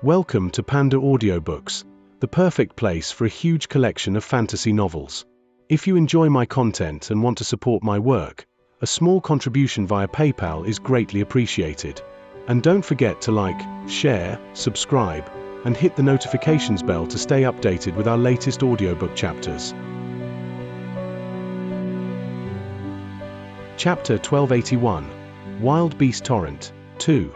Welcome to PandaAudioBooks, the perfect place for a huge collection of fantasy novels. If you enjoy my content and want to support my work, a small contribution via PayPal is greatly appreciated. And don't forget to like, share, subscribe, and hit the notifications bell to stay updated with our latest audiobook chapters. Chapter 1281, Wild Beast Torrent, 2.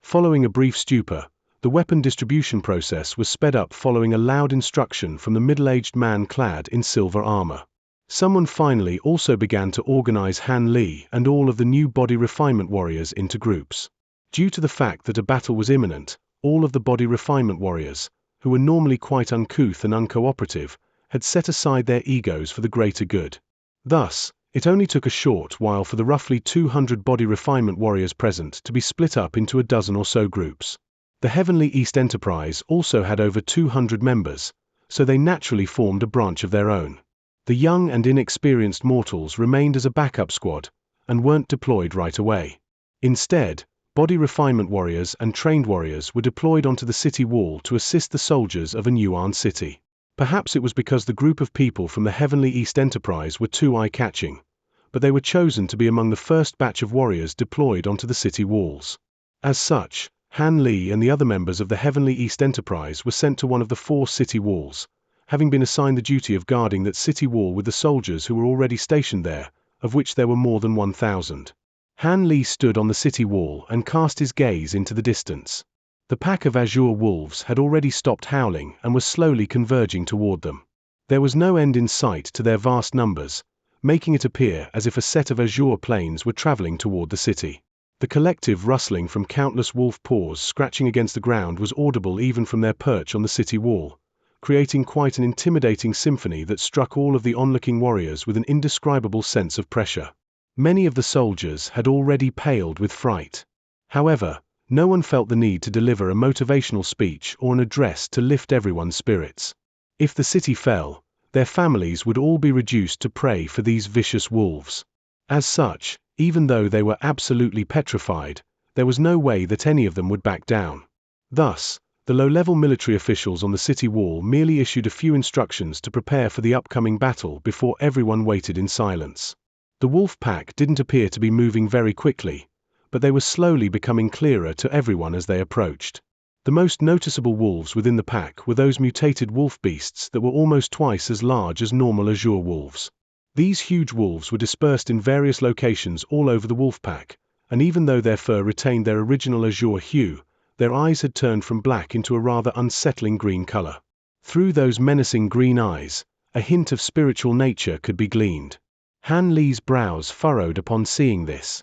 Following a brief stupor, the weapon distribution process was sped up following a loud instruction from the middle-aged man clad in silver armor. Someone finally also began to organize Han Li and all of the new body refinement warriors into groups. Due to the fact that a battle was imminent, all of the body refinement warriors, who were normally quite uncouth and uncooperative, had set aside their egos for the greater good. Thus, it only took a short while for the roughly 200 body refinement warriors present to be split up into a dozen or so groups. The Heavenly East Enterprise also had over 200 members, so they naturally formed a branch of their own. The young and inexperienced mortals remained as a backup squad, and weren't deployed right away. Instead, body refinement warriors and trained warriors were deployed onto the city wall to assist the soldiers of a new city. Perhaps it was because the group of people from the Heavenly East Enterprise were too eye-catching, but they were chosen to be among the first batch of warriors deployed onto the city walls. As such, Han Li and the other members of the Heavenly East Enterprise were sent to one of the 4 city walls, having been assigned the duty of guarding that city wall with the soldiers who were already stationed there, of which there were more than 1,000. Han Li stood on the city wall and cast his gaze into the distance. The pack of azure wolves had already stopped howling and was slowly converging toward them. There was no end in sight to their vast numbers, making it appear as if a set of azure planes were traveling toward the city. The collective rustling from countless wolf paws scratching against the ground was audible even from their perch on the city wall, creating quite an intimidating symphony that struck all of the onlooking warriors with an indescribable sense of pressure. Many of the soldiers had already paled with fright. However, no one felt the need to deliver a motivational speech or an address to lift everyone's spirits. If the city fell, their families would all be reduced to prey for these vicious wolves. As such, even though they were absolutely petrified, there was no way that any of them would back down. Thus, the low-level military officials on the city wall merely issued a few instructions to prepare for the upcoming battle before everyone waited in silence. The wolf pack didn't appear to be moving very quickly, but they were slowly becoming clearer to everyone as they approached. The most noticeable wolves within the pack were those mutated wolf beasts that were almost twice as large as normal azure wolves. These huge wolves were dispersed in various locations all over the wolf pack, and even though their fur retained their original azure hue, their eyes had turned from black into a rather unsettling green color. Through those menacing green eyes, a hint of spiritual nature could be gleaned. Han Li's brows furrowed upon seeing this.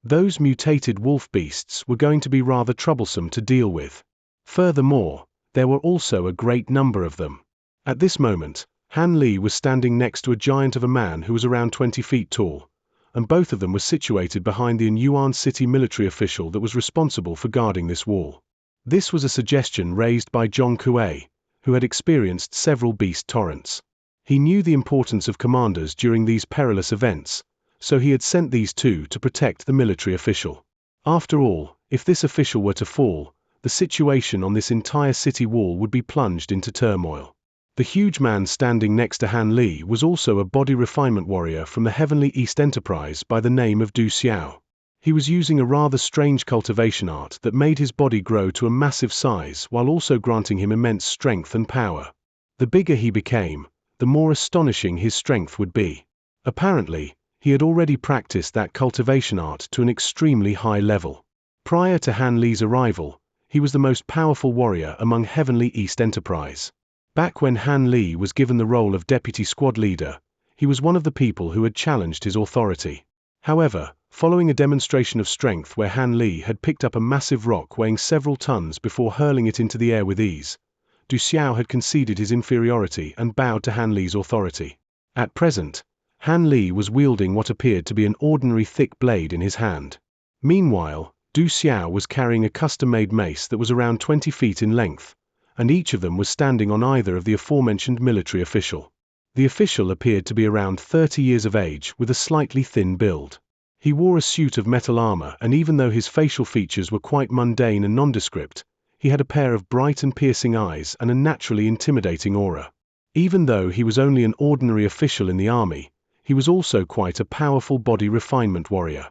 Those mutated wolf beasts were going to be rather troublesome to deal with. Furthermore, there were also a great number of them. At this moment, Han Li was standing next to a giant of a man who was around 20 feet tall, and both of them were situated behind the Yuan city military official that was responsible for guarding this wall. This was a suggestion raised by Zhong Kuei, who had experienced several beast torrents. He knew the importance of commanders during these perilous events, so he had sent these two to protect the military official. After all, if this official were to fall, the situation on this entire city wall would be plunged into turmoil. The huge man standing next to Han Li was also a body refinement warrior from the Heavenly East Enterprise by the name of Du Xiao. He was using a rather strange cultivation art that made his body grow to a massive size while also granting him immense strength and power. The bigger he became, the more astonishing his strength would be. Apparently, he had already practiced that cultivation art to an extremely high level. Prior to Han Li's arrival, he was the most powerful warrior among Heavenly East Enterprise. Back when Han Li was given the role of deputy squad leader, he was one of the people who had challenged his authority. However, following a demonstration of strength where Han Li had picked up a massive rock weighing several tons before hurling it into the air with ease, Du Xiao had conceded his inferiority and bowed to Han Li's authority. At present, Han Li was wielding what appeared to be an ordinary thick blade in his hand. Meanwhile, Du Xiao was carrying a custom-made mace that was around 20 feet in length, and each of them was standing on either of the aforementioned military official. The official appeared to be around 30 years of age with a slightly thin build. He wore a suit of metal armor, and even though his facial features were quite mundane and nondescript, he had a pair of bright and piercing eyes and a naturally intimidating aura. Even though he was only an ordinary official in the army, he was also quite a powerful body refinement warrior.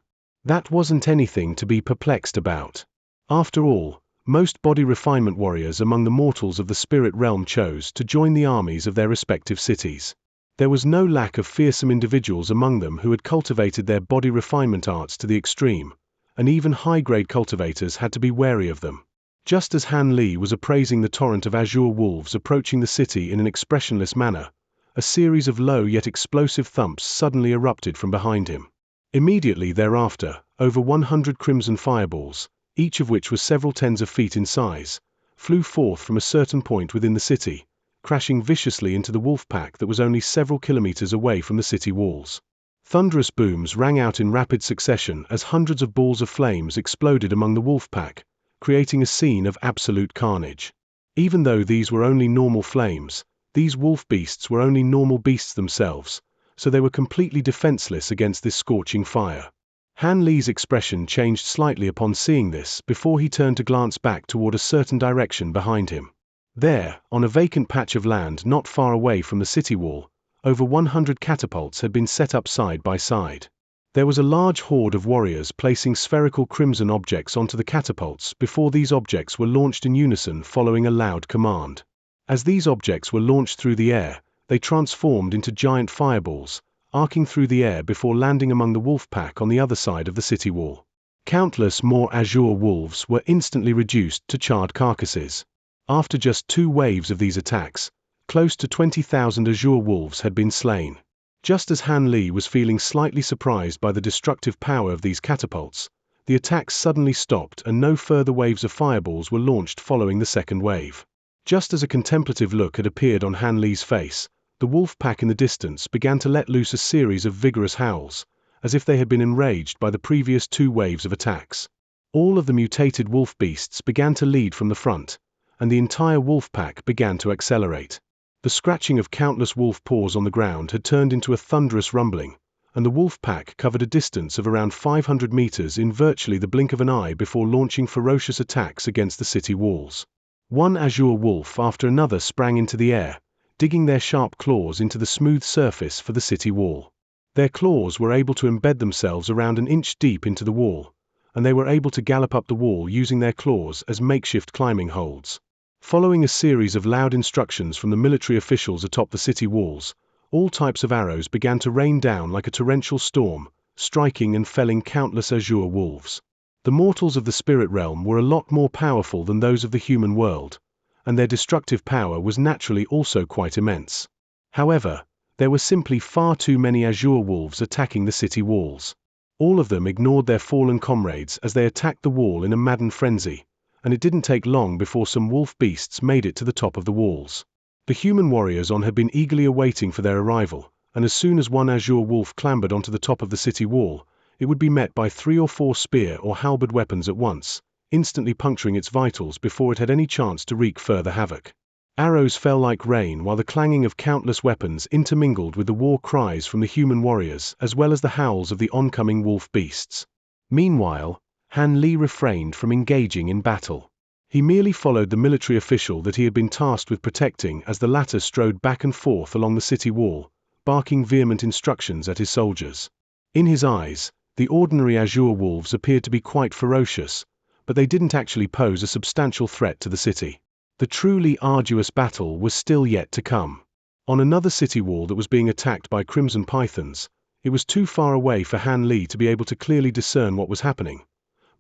That wasn't anything to be perplexed about. After all, most body refinement warriors among the mortals of the spirit realm chose to join the armies of their respective cities. There was no lack of fearsome individuals among them who had cultivated their body refinement arts to the extreme, and even high-grade cultivators had to be wary of them. Just as Han Li was appraising the torrent of azure wolves approaching the city in an expressionless manner, a series of low yet explosive thumps suddenly erupted from behind him. Immediately thereafter, over 100 crimson fireballs, each of which was several tens of feet in size, flew forth from a certain point within the city, crashing viciously into the wolf pack that was only several kilometers away from the city walls. Thunderous booms rang out in rapid succession as hundreds of balls of flames exploded among the wolf pack, creating a scene of absolute carnage. Even though these were only normal flames, these wolf beasts were only normal beasts themselves, so they were completely defenseless against this scorching fire. Han Li's expression changed slightly upon seeing this before he turned to glance back toward a certain direction behind him. There, on a vacant patch of land not far away from the city wall, over 100 catapults had been set up side by side. There was a large horde of warriors placing spherical crimson objects onto the catapults before these objects were launched in unison following a loud command. As these objects were launched through the air, they transformed into giant fireballs, arcing through the air before landing among the wolf pack on the other side of the city wall. Countless more azure wolves were instantly reduced to charred carcasses. After just 2 waves of these attacks, close to 20,000 azure wolves had been slain. Just as Han Li was feeling slightly surprised by the destructive power of these catapults, the attacks suddenly stopped and no further waves of fireballs were launched following the second wave. Just as a contemplative look had appeared on Han Li's face, the wolf pack in the distance began to let loose a series of vigorous howls, as if they had been enraged by the previous 2 waves of attacks. All of the mutated wolf beasts began to lead from the front, and the entire wolf pack began to accelerate. The scratching of countless wolf paws on the ground had turned into a thunderous rumbling, and the wolf pack covered a distance of around 500 meters in virtually the blink of an eye before launching ferocious attacks against the city walls. One azure wolf after another sprang into the air, digging their sharp claws into the smooth surface for the city wall. Their claws were able to embed themselves around an inch deep into the wall, and they were able to gallop up the wall using their claws as makeshift climbing holds. Following a series of loud instructions from the military officials atop the city walls, all types of arrows began to rain down like a torrential storm, striking and felling countless azure wolves. The mortals of the spirit realm were a lot more powerful than those of the human world, and their destructive power was naturally also quite immense. However, there were simply far too many azure wolves attacking the city walls. All of them ignored their fallen comrades as they attacked the wall in a maddened frenzy, and it didn't take long before some wolf beasts made it to the top of the walls. The human warriors had been eagerly awaiting for their arrival, and as soon as one azure wolf clambered onto the top of the city wall, it would be met by 3 or 4 spear or halberd weapons at once, instantly puncturing its vitals before it had any chance to wreak further havoc. Arrows fell like rain while the clanging of countless weapons intermingled with the war cries from the human warriors as well as the howls of the oncoming wolf beasts. Meanwhile, Han Li refrained from engaging in battle. He merely followed the military official that he had been tasked with protecting as the latter strode back and forth along the city wall, barking vehement instructions at his soldiers. In his eyes, the ordinary azure wolves appeared to be quite ferocious, but they didn't actually pose a substantial threat to the city. The truly arduous battle was still yet to come. On another city wall that was being attacked by crimson pythons, it was too far away for Han Li to be able to clearly discern what was happening,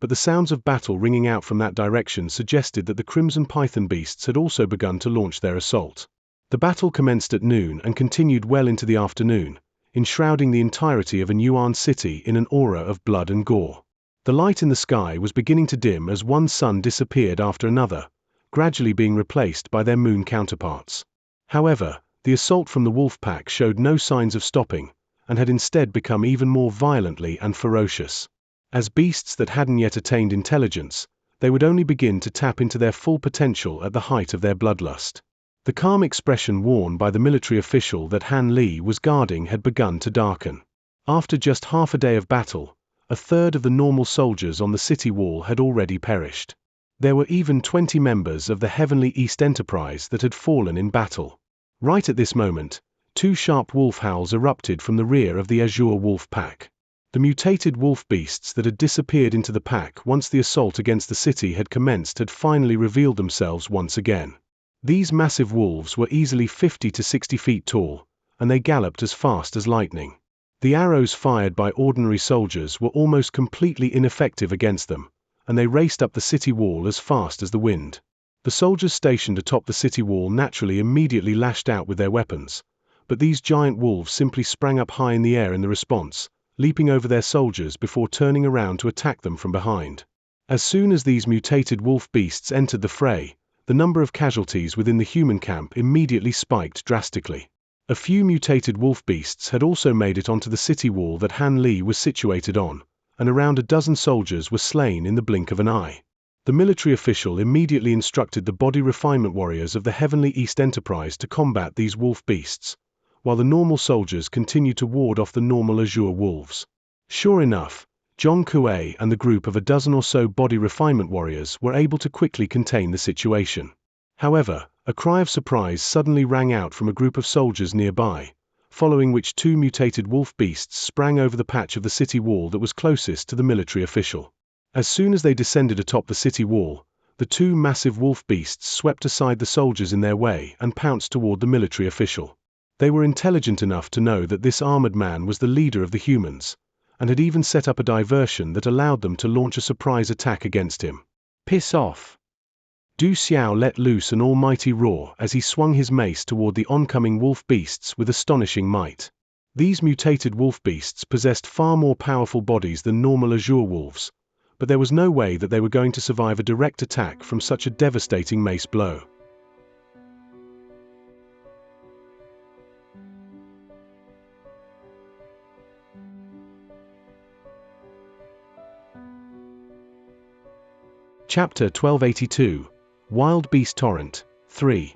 but the sounds of battle ringing out from that direction suggested that the crimson python beasts had also begun to launch their assault. The battle commenced at noon and continued well into the afternoon, enshrouding the entirety of a Yuan city in an aura of blood and gore. The light in the sky was beginning to dim as one sun disappeared after another, gradually being replaced by their moon counterparts. However, the assault from the wolf pack showed no signs of stopping, and had instead become even more violently and ferocious. As beasts that hadn't yet attained intelligence, they would only begin to tap into their full potential at the height of their bloodlust. The calm expression worn by the military official that Han Li was guarding had begun to darken. After just half a day of battle, a third of the normal soldiers on the city wall had already perished. There were even 20 members of the Heavenly East Enterprise that had fallen in battle. Right at this moment, 2 sharp wolf howls erupted from the rear of the Azure Wolf pack. The mutated wolf beasts that had disappeared into the pack once the assault against the city had commenced had finally revealed themselves once again. These massive wolves were easily 50 to 60 feet tall, and they galloped as fast as lightning. The arrows fired by ordinary soldiers were almost completely ineffective against them, and they raced up the city wall as fast as the wind. The soldiers stationed atop the city wall naturally immediately lashed out with their weapons, but these giant wolves simply sprang up high in the air in the response, leaping over their soldiers before turning around to attack them from behind. As soon as these mutated wolf beasts entered the fray, the number of casualties within the human camp immediately spiked drastically. A few mutated wolf beasts had also made it onto the city wall that Han Li was situated on, and around a dozen soldiers were slain in the blink of an eye. The military official immediately instructed the body refinement warriors of the Heavenly East Enterprise to combat these wolf beasts, while the normal soldiers continued to ward off the normal Azure wolves. Sure enough, Zhong Kuei and the group of a dozen or so body refinement warriors were able to quickly contain the situation. However, a cry of surprise suddenly rang out from a group of soldiers nearby, following which 2 mutated wolf beasts sprang over the patch of the city wall that was closest to the military official. As soon as they descended atop the city wall, the 2 massive wolf beasts swept aside the soldiers in their way and pounced toward the military official. They were intelligent enough to know that this armored man was the leader of the humans, and had even set up a diversion that allowed them to launch a surprise attack against him. Piss off! Du Xiao let loose an almighty roar as he swung his mace toward the oncoming wolf beasts with astonishing might. These mutated wolf beasts possessed far more powerful bodies than normal Azure wolves, but there was no way that they were going to survive a direct attack from such a devastating mace blow. Chapter 1282, Wild Beast Torrent, 3.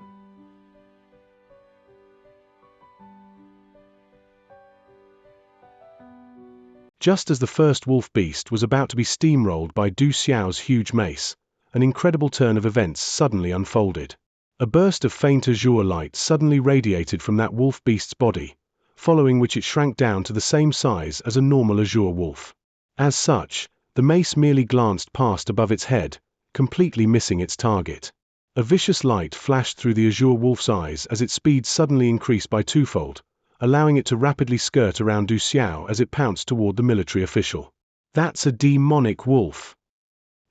Just as the first wolf beast was about to be steamrolled by Du Xiao's huge mace, an incredible turn of events suddenly unfolded. A burst of faint azure light suddenly radiated from that wolf beast's body, following which it shrank down to the same size as a normal azure wolf. As such, the mace merely glanced past above its head, completely missing its target. A vicious light flashed through the azure wolf's eyes as its speed suddenly increased by twofold, allowing it to rapidly skirt around Du Xiao as it pounced toward the military official. That's a demonic wolf!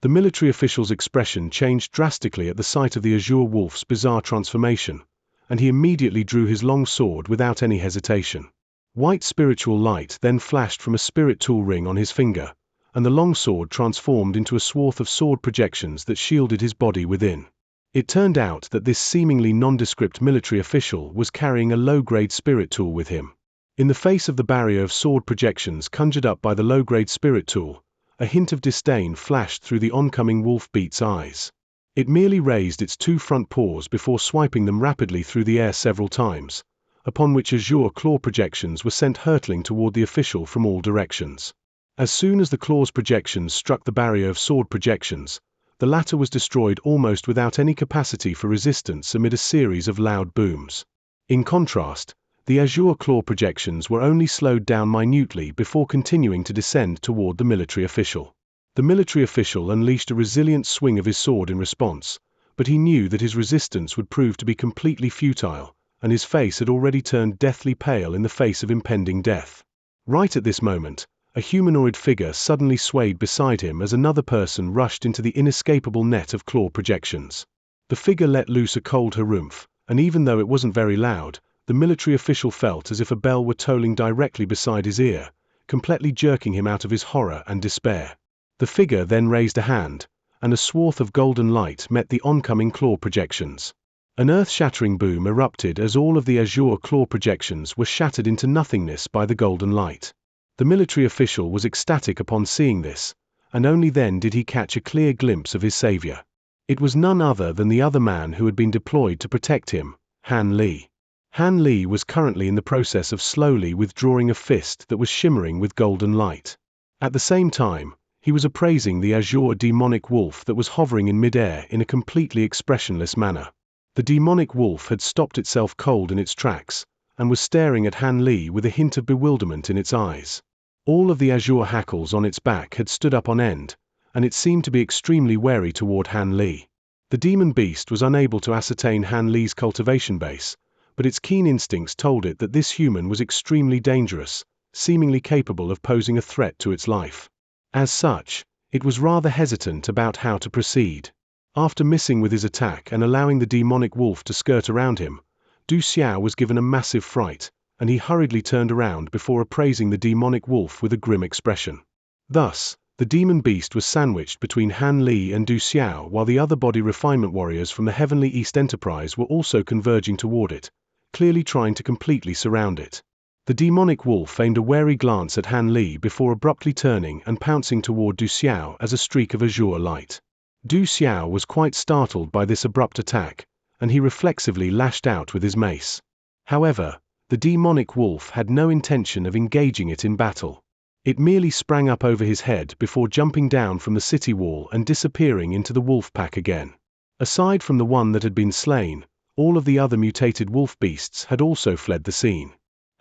The military official's expression changed drastically at the sight of the azure wolf's bizarre transformation, and he immediately drew his long sword without any hesitation. White spiritual light then flashed from a spirit tool ring on his finger, and the long sword transformed into a swath of sword projections that shielded his body within. It turned out that this seemingly nondescript military official was carrying a low-grade spirit tool with him. In the face of the barrier of sword projections conjured up by the low-grade spirit tool, a hint of disdain flashed through the oncoming wolf beast's eyes. It merely raised its 2 front paws before swiping them rapidly through the air several times, upon which azure claw projections were sent hurtling toward the official from all directions. As soon as the claw's projections struck the barrier of sword projections, the latter was destroyed almost without any capacity for resistance amid a series of loud booms. In contrast, the azure claw projections were only slowed down minutely before continuing to descend toward the military official. The military official unleashed a resilient swing of his sword in response, but he knew that his resistance would prove to be completely futile, and his face had already turned deathly pale in the face of impending death. Right at this moment, a humanoid figure suddenly swayed beside him as another person rushed into the inescapable net of claw projections. The figure let loose a cold harumph, and even though it wasn't very loud, the military official felt as if a bell were tolling directly beside his ear, completely jerking him out of his horror and despair. The figure then raised a hand, and a swath of golden light met the oncoming claw projections. An earth-shattering boom erupted as all of the azure claw projections were shattered into nothingness by the golden light. The military official was ecstatic upon seeing this, and only then did he catch a clear glimpse of his savior. It was none other than the other man who had been deployed to protect him, Han Li. Han Li was currently in the process of slowly withdrawing a fist that was shimmering with golden light. At the same time, he was appraising the azure demonic wolf that was hovering in midair in a completely expressionless manner. The demonic wolf had stopped itself cold in its tracks, and was staring at Han Li with a hint of bewilderment in its eyes. All of the azure hackles on its back had stood up on end, and it seemed to be extremely wary toward Han Li. The demon beast was unable to ascertain Han Li's cultivation base, but its keen instincts told it that this human was extremely dangerous, seemingly capable of posing a threat to its life. As such, it was rather hesitant about how to proceed. After missing with his attack and allowing the demonic wolf to skirt around him, Du Xiao was given a massive fright, and he hurriedly turned around before appraising the demonic wolf with a grim expression. Thus, the demon beast was sandwiched between Han Li and Du Xiao, while the other body refinement warriors from the Heavenly East Enterprise were also converging toward it, clearly trying to completely surround it. The demonic wolf aimed a wary glance at Han Li before abruptly turning and pouncing toward Du Xiao as a streak of azure light. Du Xiao was quite startled by this abrupt attack, and he reflexively lashed out with his mace. However, the demonic wolf had no intention of engaging it in battle. It merely sprang up over his head before jumping down from the city wall and disappearing into the wolf pack again. Aside from the one that had been slain, all of the other mutated wolf beasts had also fled the scene.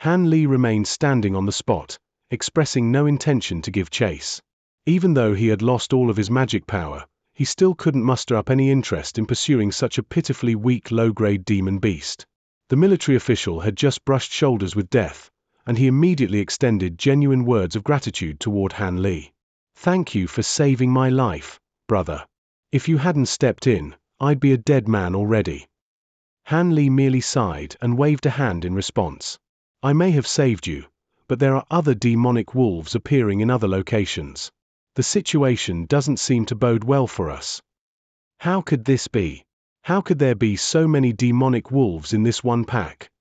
Han Li remained standing on the spot, expressing no intention to give chase. Even though he had lost all of his magic power, he still couldn't muster up any interest in pursuing such a pitifully weak low-grade demon beast. The military official had just brushed shoulders with death, and he immediately extended genuine words of gratitude toward Han Li. "Thank you for saving my life, brother. If you hadn't stepped in, I'd be a dead man already." Han Li merely sighed and waved a hand in response. "I may have saved you, but there are other demonic wolves appearing in other locations. The situation doesn't seem to bode well for us." "How could this be? How could there be so many demonic wolves in this one pack?"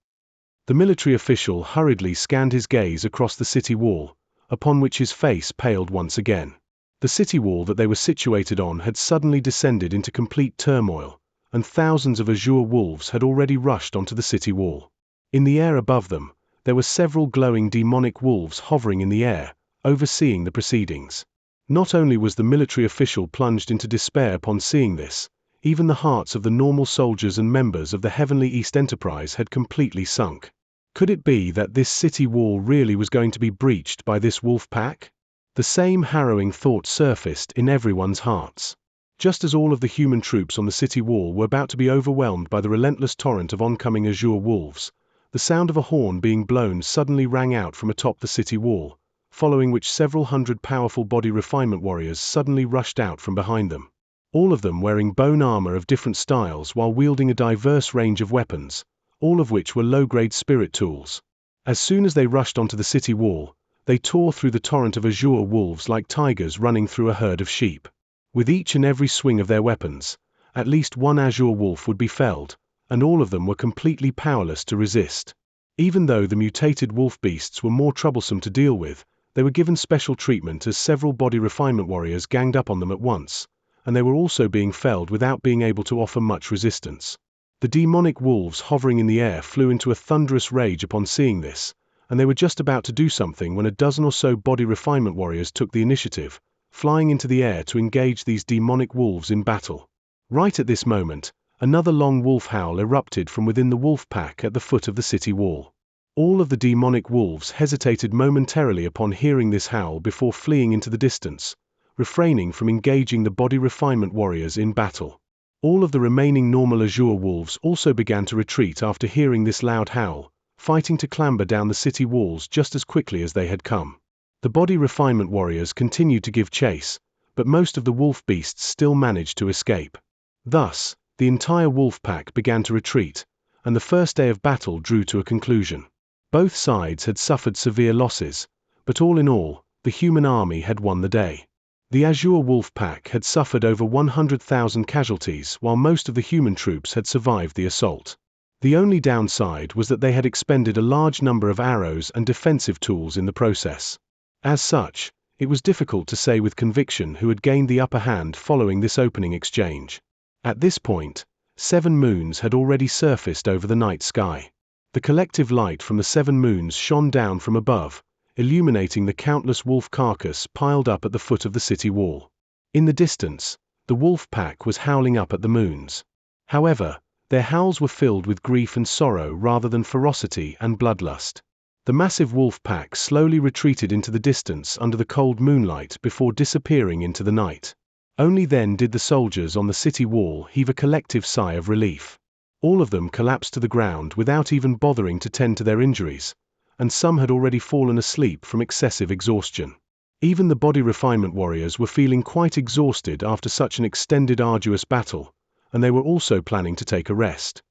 The military official hurriedly scanned his gaze across the city wall, upon which his face paled once again. The city wall that they were situated on had suddenly descended into complete turmoil, and thousands of azure wolves had already rushed onto the city wall. In the air above them, there were several glowing demonic wolves hovering in the air, overseeing the proceedings. Not only was the military official plunged into despair upon seeing this, even the hearts of the normal soldiers and members of the Heavenly East Enterprise had completely sunk. Could it be that this city wall really was going to be breached by this wolf pack? The same harrowing thought surfaced in everyone's hearts. Just as all of the human troops on the city wall were about to be overwhelmed by the relentless torrent of oncoming azure wolves, the sound of a horn being blown suddenly rang out from atop the city wall, following which several hundred powerful body refinement warriors suddenly rushed out from behind them. All of them wearing bone armor of different styles while wielding a diverse range of weapons, all of which were low-grade spirit tools. As soon as they rushed onto the city wall, they tore through the torrent of azure wolves like tigers running through a herd of sheep. With each and every swing of their weapons, at least one azure wolf would be felled, and all of them were completely powerless to resist. Even though the mutated wolf beasts were more troublesome to deal with, they were given special treatment as several body refinement warriors ganged up on them at once, and they were also being felled without being able to offer much resistance. The demonic wolves hovering in the air flew into a thunderous rage upon seeing this, and they were just about to do something when a dozen or so body refinement warriors took the initiative, flying into the air to engage these demonic wolves in battle. Right at this moment, another long wolf howl erupted from within the wolf pack at the foot of the city wall. All of the demonic wolves hesitated momentarily upon hearing this howl before fleeing into the distance, refraining from engaging the body refinement warriors in battle. All of the remaining normal azure wolves also began to retreat after hearing this loud howl, fighting to clamber down the city walls just as quickly as they had come. The body refinement warriors continued to give chase, but most of the wolf beasts still managed to escape. Thus, the entire wolf pack began to retreat, and the first day of battle drew to a conclusion. Both sides had suffered severe losses, but all in all, the human army had won the day. The azure wolf pack had suffered over 100,000 casualties while most of the human troops had survived the assault. The only downside was that they had expended a large number of arrows and defensive tools in the process. As such, it was difficult to say with conviction who had gained the upper hand following this opening exchange. At this point, 7 moons had already surfaced over the night sky. The collective light from the 7 moons shone down from above, illuminating the countless wolf carcass piled up at the foot of the city wall. In the distance, the wolf pack was howling up at the moons. However, their howls were filled with grief and sorrow rather than ferocity and bloodlust. The massive wolf pack slowly retreated into the distance under the cold moonlight before disappearing into the night. Only then did the soldiers on the city wall heave a collective sigh of relief. All of them collapsed to the ground without even bothering to tend to their injuries, and some had already fallen asleep from excessive exhaustion. Even the body refinement warriors were feeling quite exhausted after such an extended, arduous battle, and they were also planning to take a rest.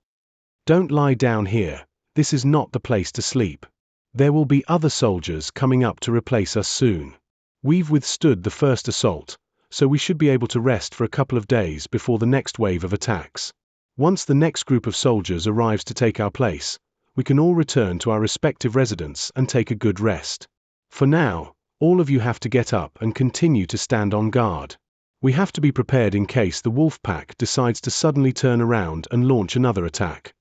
"Don't lie down here, this is not the place to sleep. There will be other soldiers coming up to replace us soon. We've withstood the first assault, so we should be able to rest for a couple of days before the next wave of attacks. Once the next group of soldiers arrives to take our place, we can all return to our respective residents and take a good rest. For now, all of you have to get up and continue to stand on guard. We have to be prepared in case the wolf pack decides to suddenly turn around and launch another attack."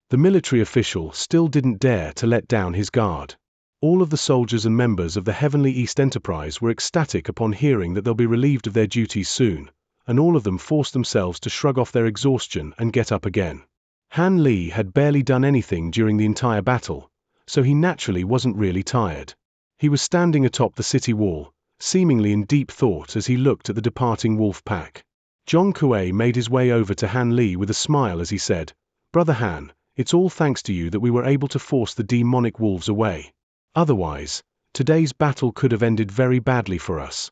The military official still didn't dare to let down his guard. All of the soldiers and members of the Heavenly East Enterprise were ecstatic upon hearing that they'll be relieved of their duties soon, and all of them forced themselves to shrug off their exhaustion and get up again. Han Li had barely done anything during the entire battle, so he naturally wasn't really tired. He was standing atop the city wall, seemingly in deep thought as he looked at the departing wolf pack. Zhong Kuei made his way over to Han Li with a smile as he said, "Brother Han, it's all thanks to you that we were able to force the demonic wolves away. Otherwise, today's battle could have ended very badly for us."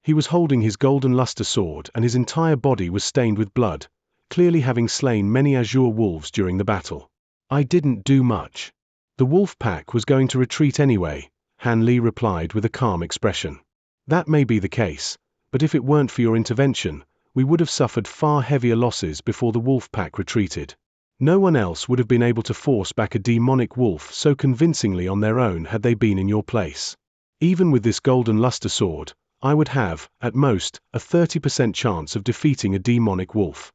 He was holding his golden luster sword and his entire body was stained with blood, clearly having slain many azure wolves during the battle. "I didn't do much. The wolf pack was going to retreat anyway," Han Li replied with a calm expression. "That may be the case, but if it weren't for your intervention, we would have suffered far heavier losses before the wolf pack retreated. No one else would have been able to force back a demonic wolf so convincingly on their own had they been in your place. Even with this golden luster sword, I would have, at most, a 30% chance of defeating a demonic wolf."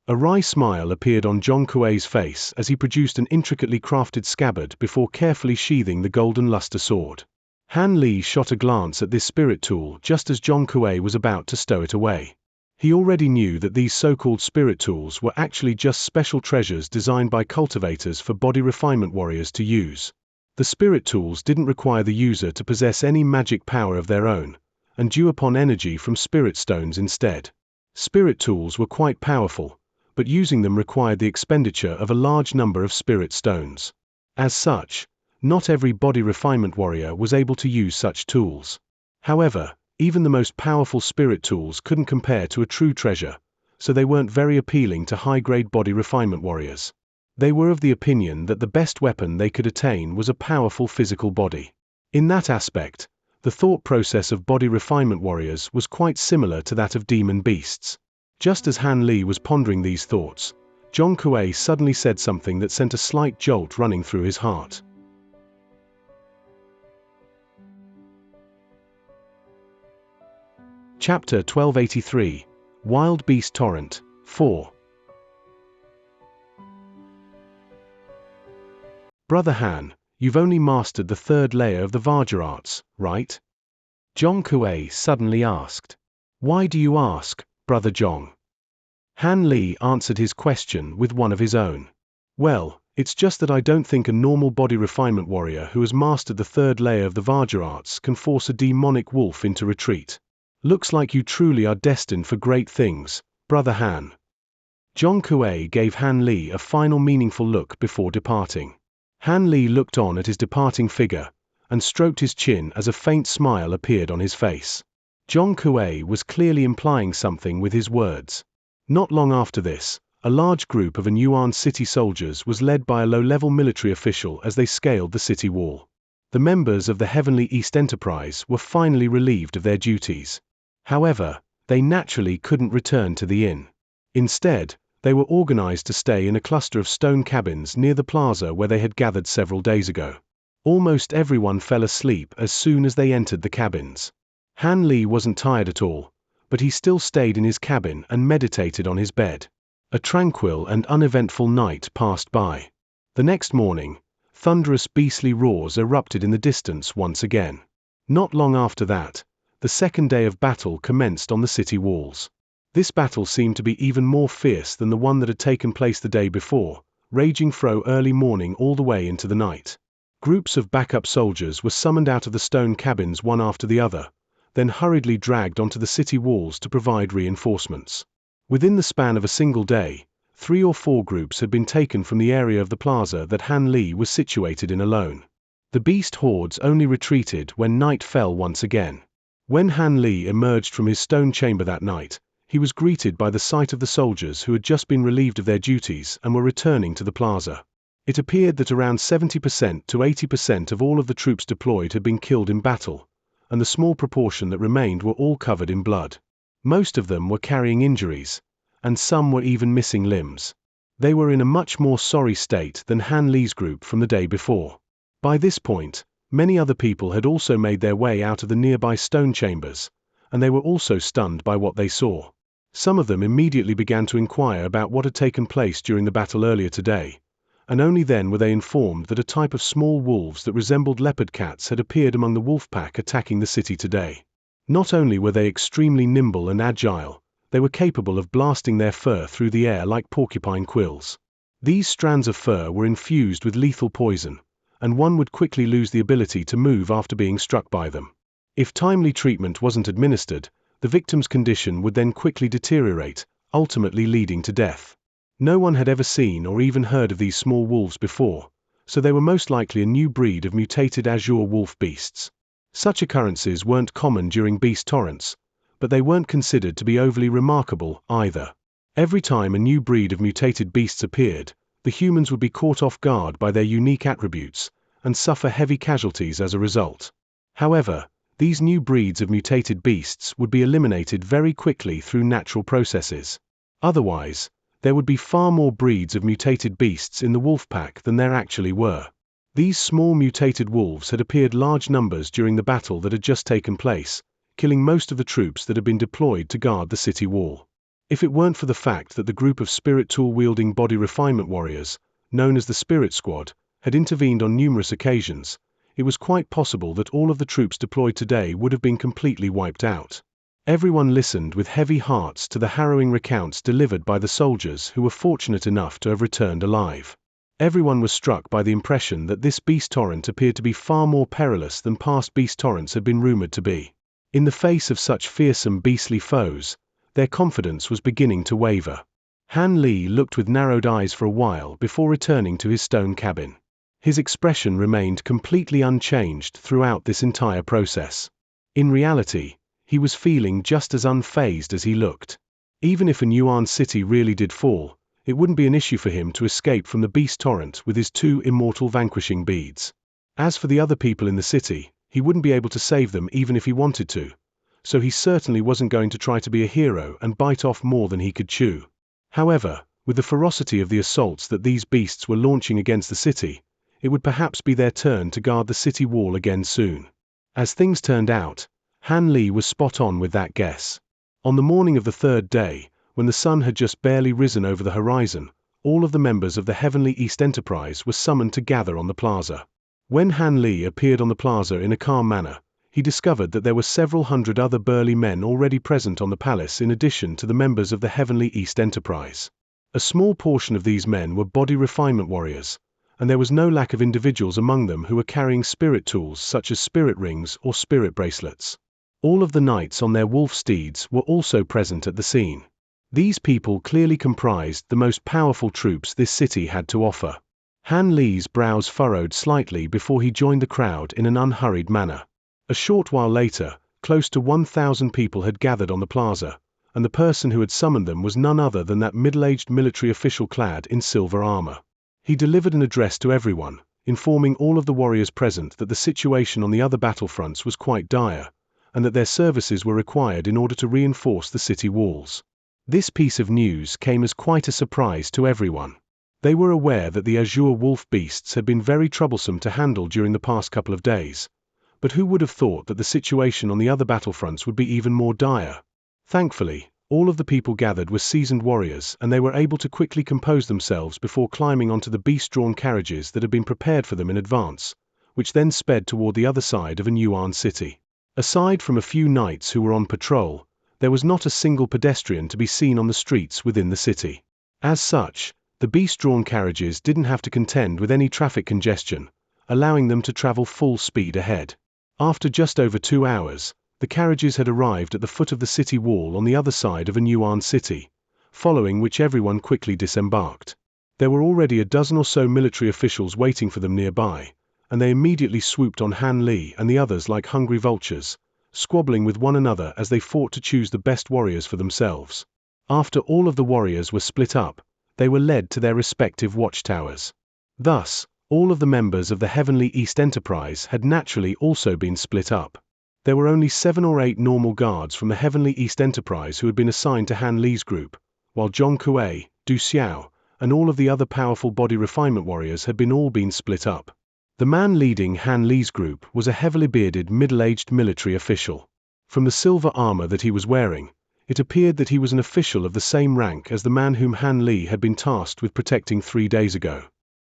A wry smile appeared on Zhong Kuei's face as he produced an intricately crafted scabbard before carefully sheathing the golden luster sword. Han Li shot a glance at this spirit tool just as Zhong Kuei was about to stow it away. He already knew that these so-called spirit tools were actually just special treasures designed by cultivators for body refinement warriors to use. The spirit tools didn't require the user to possess any magic power of their own, and drew upon energy from spirit stones instead. Spirit tools were quite powerful, but using them required the expenditure of a large number of spirit stones. As such, not every body refinement warrior was able to use such tools. However, even the most powerful spirit tools couldn't compare to a true treasure, so they weren't very appealing to high-grade body refinement warriors. They were of the opinion that the best weapon they could attain was a powerful physical body. In that aspect, the thought process of body refinement warriors was quite similar to that of demon beasts. Just as Han Li was pondering these thoughts, Zhong Kuei suddenly said something that sent a slight jolt running through his heart. Chapter 1283, Wild Beast Torrent, 4. "Brother Han, you've only mastered the third layer of the Vajra arts, right?" Zhong Kuei suddenly asked. "Why do you ask, Brother Zhong?" Han Li answered his question with one of his own. "Well, it's just that I don't think a normal body refinement warrior who has mastered the third layer of the Vajra arts can force a demonic wolf into retreat. Looks like you truly are destined for great things, Brother Han." Zhong Kuei gave Han Li a final meaningful look before departing. Han Li looked on at his departing figure, and stroked his chin as a faint smile appeared on his face. Zhong Kuei was clearly implying something with his words. Not long after this, a large group of Anuan city soldiers was led by a low-level military official as they scaled the city wall. The members of the Heavenly East Enterprise were finally relieved of their duties. However, they naturally couldn't return to the inn. Instead, they were organized to stay in a cluster of stone cabins near the plaza where they had gathered several days ago. Almost everyone fell asleep as soon as they entered the cabins. Han Li wasn't tired at all, but he still stayed in his cabin and meditated on his bed. A tranquil and uneventful night passed by. The next morning, Thunderous beastly roars erupted in the distance once again. Not long after that, the second day of battle commenced on the city walls. This battle seemed to be even more fierce than the one that had taken place the day before, raging from early morning all the way into the night. Groups of backup soldiers were summoned out of the stone cabins one after the other, then hurriedly dragged onto the city walls to provide reinforcements. Within the span of a single day, 3 or 4 groups had been taken from the area of the plaza that Han Li was situated in alone. The beast hordes only retreated when night fell once again. When Han Li emerged from his stone chamber that night, he was greeted by the sight of the soldiers who had just been relieved of their duties and were returning to the plaza. It appeared that around 70% to 80% of all of the troops deployed had been killed in battle, and the small proportion that remained were all covered in blood. Most of them were carrying injuries, and some were even missing limbs. They were in a much more sorry state than Han Li's group from the day before. By this point, many other people had also made their way out of the nearby stone chambers, and they were also stunned by what they saw. Some of them immediately began to inquire about what had taken place during the battle earlier today, and only then were they informed that a type of small wolves that resembled leopard cats had appeared among the wolf pack attacking the city today. Not only were they extremely nimble and agile, they were capable of blasting their fur through the air like porcupine quills. These strands of fur were infused with lethal poison, and one would quickly lose the ability to move after being struck by them. If timely treatment wasn't administered, the victim's condition would then quickly deteriorate, ultimately leading to death. No one had ever seen or even heard of these small wolves before, so they were most likely a new breed of mutated azure wolf beasts. Such occurrences weren't common during beast torrents, but they weren't considered to be overly remarkable either. Every time a new breed of mutated beasts appeared, the humans would be caught off guard by their unique attributes, and suffer heavy casualties as a result. However, these new breeds of mutated beasts would be eliminated very quickly through natural processes. Otherwise, there would be far more breeds of mutated beasts in the wolf pack than there actually were. These small mutated wolves had appeared large numbers during the battle that had just taken place, killing most of the troops that had been deployed to guard the city wall. If it weren't for the fact that the group of spirit tool-wielding body refinement warriors, known as the Spirit Squad, had intervened on numerous occasions, it was quite possible that all of the troops deployed today would have been completely wiped out. Everyone listened with heavy hearts to the harrowing recounts delivered by the soldiers who were fortunate enough to have returned alive. Everyone was struck by the impression that this beast torrent appeared to be far more perilous than past beast torrents had been rumored to be. In the face of such fearsome beastly foes, their confidence was beginning to waver. Han Li looked with narrowed eyes for a while before returning to his stone cabin. His expression remained completely unchanged throughout this entire process. In reality, he was feeling just as unfazed as he looked. Even if a Yuan city really did fall, it wouldn't be an issue for him to escape from the beast torrent with his 2 immortal vanquishing beads. As for the other people in the city, he wouldn't be able to save them even if he wanted to, so he certainly wasn't going to try to be a hero and bite off more than he could chew. However, with the ferocity of the assaults that these beasts were launching against the city, it would perhaps be their turn to guard the city wall again soon. As things turned out, Han Li was spot on with that guess. On the morning of the 3rd day, when the sun had just barely risen over the horizon, all of the members of the Heavenly East Enterprise were summoned to gather on the plaza. When Han Li appeared on the plaza in a calm manner, he discovered that there were several hundred other burly men already present on the palace in addition to the members of the Heavenly East Enterprise. A small portion of these men were body refinement warriors, and there was no lack of individuals among them who were carrying spirit tools such as spirit rings or spirit bracelets. All of the knights on their wolf steeds were also present at the scene. These people clearly comprised the most powerful troops this city had to offer. Han Li's brows furrowed slightly before he joined the crowd in an unhurried manner. A short while later, close to 1,000 people had gathered on the plaza, and the person who had summoned them was none other than that middle-aged military official clad in silver armor. He delivered an address to everyone, informing all of the warriors present that the situation on the other battlefronts was quite dire, and that their services were required in order to reinforce the city walls. This piece of news came as quite a surprise to everyone. They were aware that the azure wolf beasts had been very troublesome to handle during the past couple of days, but who would have thought that the situation on the other battlefronts would be even more dire? Thankfully, All of the people gathered were seasoned warriors, and they were able to quickly compose themselves before climbing onto the beast-drawn carriages that had been prepared for them in advance, which then sped toward the other side of Yuan City. Aside from a few knights who were on patrol, there was not a single pedestrian to be seen on the streets within the city. As such, the beast-drawn carriages didn't have to contend with any traffic congestion, allowing them to travel full speed ahead. After just over 2 hours, the carriages had arrived at the foot of the city wall on the other side of Yuan City, following which everyone quickly disembarked. There were already a dozen or so military officials waiting for them nearby, and they immediately swooped on Han Li and the others like hungry vultures, squabbling with one another as they fought to choose the best warriors for themselves. After all of the warriors were split up, they were led to their respective watchtowers. Thus, all of the members of the Heavenly East Enterprise had naturally also been split up. There were only 7 or 8 normal guards from the Heavenly East Enterprise who had been assigned to Han Li's group, while Zhong Kuei, Du Xiao, and all of the other powerful body refinement warriors had all been split up. The man leading Han Li's group was a heavily bearded middle-aged military official. From the silver armor that he was wearing, it appeared that he was an official of the same rank as the man whom Han Li had been tasked with protecting 3 days ago.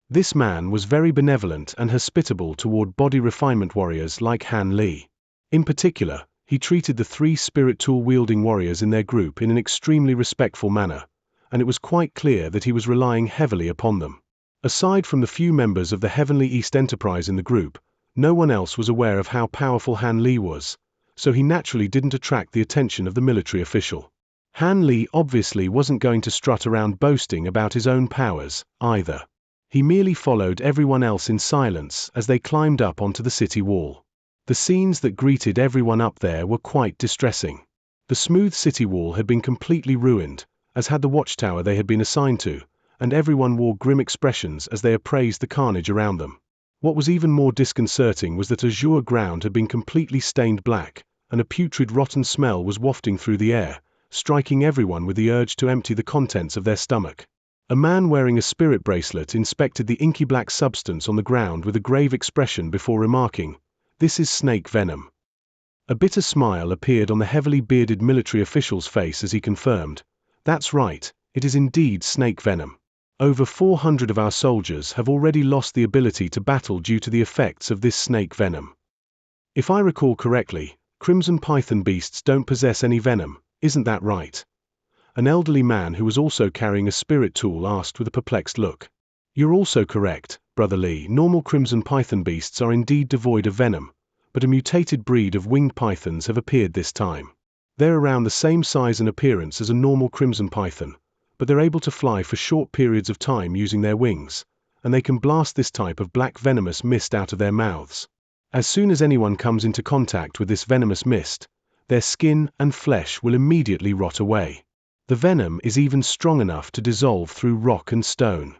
This man was very benevolent and hospitable toward body refinement warriors like Han Li. In particular, he treated the 3 spirit tool-wielding warriors in their group in an extremely respectful manner, and it was quite clear that he was relying heavily upon them. Aside from the few members of the Heavenly East Enterprise in the group, no one else was aware of how powerful Han Li was, so he naturally didn't attract the attention of the military official. Han Li obviously wasn't going to strut around boasting about his own powers, either. He merely followed everyone else in silence as they climbed up onto the city wall. The scenes that greeted everyone up there were quite distressing. The smooth city wall had been completely ruined, as had the watchtower they had been assigned to, and everyone wore grim expressions as they appraised the carnage around them. What was even more disconcerting was that azure ground had been completely stained black, and a putrid rotten smell was wafting through the air, striking everyone with the urge to empty the contents of their stomach. A man wearing a spirit bracelet inspected the inky black substance on the ground with a grave expression before remarking, "This is snake venom." A bitter smile appeared on the heavily bearded military official's face as he confirmed, "That's right, it is indeed snake venom. Over 400 of our soldiers have already lost the ability to battle due to the effects of this snake venom. If I recall correctly, crimson python beasts don't possess any venom, isn't that right?" An elderly man who was also carrying a spirit tool asked with a perplexed look. "You're also correct, Brother Lee. Normal crimson python beasts are indeed devoid of venom, but a mutated breed of winged pythons have appeared this time. They're around the same size and appearance as a normal crimson python, but they're able to fly for short periods of time using their wings, and they can blast this type of black venomous mist out of their mouths. As soon as anyone comes into contact with this venomous mist, their skin and flesh will immediately rot away. The venom is even strong enough to dissolve through rock and stone.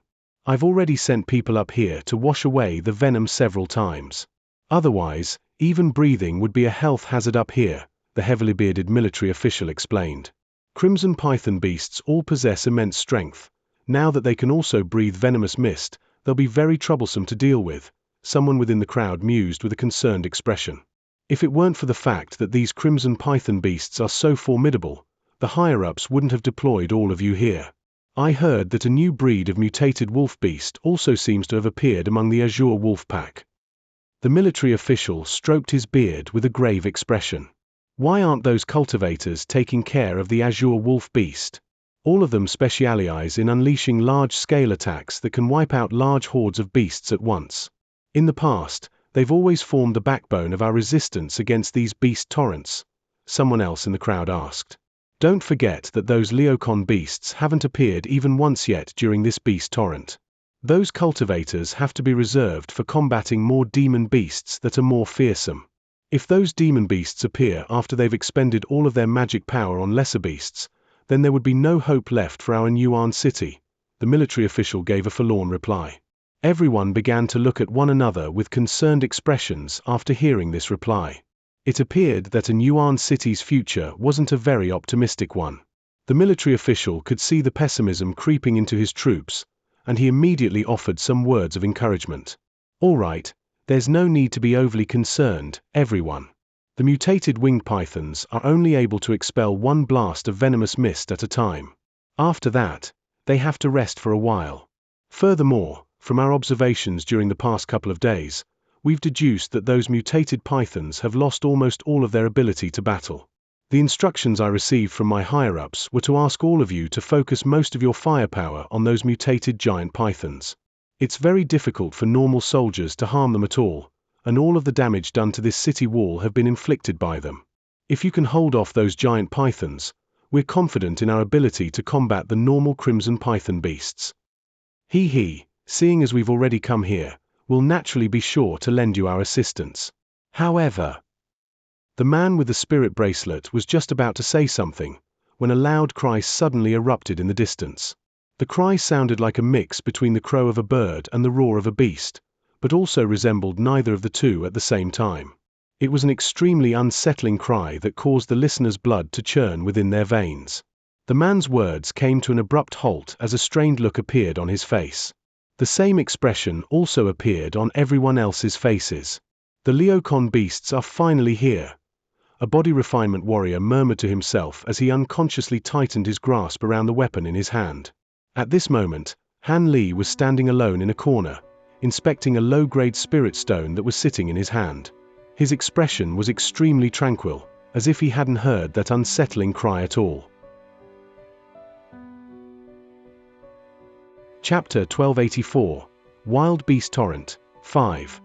I've already sent people up here to wash away the venom several times. Otherwise, even breathing would be a health hazard up here," the heavily bearded military official explained. "Crimson python beasts all possess immense strength. Now that they can also breathe venomous mist, they'll be very troublesome to deal with," someone within the crowd mused with a concerned expression. "If it weren't for the fact that these crimson python beasts are so formidable, the higher-ups wouldn't have deployed all of you here. I heard that a new breed of mutated wolf beast also seems to have appeared among the Azure wolf pack." The military official stroked his beard with a grave expression. "Why aren't those cultivators taking care of the Azure wolf beast? All of them specialize in unleashing large-scale attacks that can wipe out large hordes of beasts at once. In the past, they've always formed the backbone of our resistance against these beast torrents," someone else in the crowd asked. "Don't forget that those Leocon beasts haven't appeared even once yet during this beast torrent. Those cultivators have to be reserved for combating more demon beasts that are more fearsome. If those demon beasts appear after they've expended all of their magic power on lesser beasts, then there would be no hope left for our Yuan City," the military official gave a forlorn reply. Everyone began to look at one another with concerned expressions after hearing this reply. It appeared that Yuan City's future wasn't a very optimistic one. The military official could see the pessimism creeping into his troops, and he immediately offered some words of encouragement. "All right, there's no need to be overly concerned, everyone. The mutated winged pythons are only able to expel one blast of venomous mist at a time. After that, they have to rest for a while. Furthermore, from our observations during the past couple of days, we've deduced that those mutated pythons have lost almost all of their ability to battle. The instructions I received from my higher-ups were to ask all of you to focus most of your firepower on those mutated giant pythons. It's very difficult for normal soldiers to harm them at all, and all of the damage done to this city wall have been inflicted by them. If you can hold off those giant pythons, we're confident in our ability to combat the normal crimson python beasts. Seeing as we've already come here, we'll naturally be sure to lend you our assistance. However, the man with the spirit bracelet was just about to say something, when a loud cry suddenly erupted in the distance. The cry sounded like a mix between the crow of a bird and the roar of a beast, but also resembled neither of the two at the same time. It was an extremely unsettling cry that caused the listener's blood to churn within their veins. The man's words came to an abrupt halt as a strained look appeared on his face. The same expression also appeared on everyone else's faces. The Leocon beasts are finally here. A body refinement warrior murmured to himself as he unconsciously tightened his grasp around the weapon in his hand. At this moment, Han Li was standing alone in a corner, inspecting a low-grade spirit stone that was sitting in his hand. His expression was extremely tranquil, as if he hadn't heard that unsettling cry at all. Chapter 1284, Wild Beast Torrent, 5.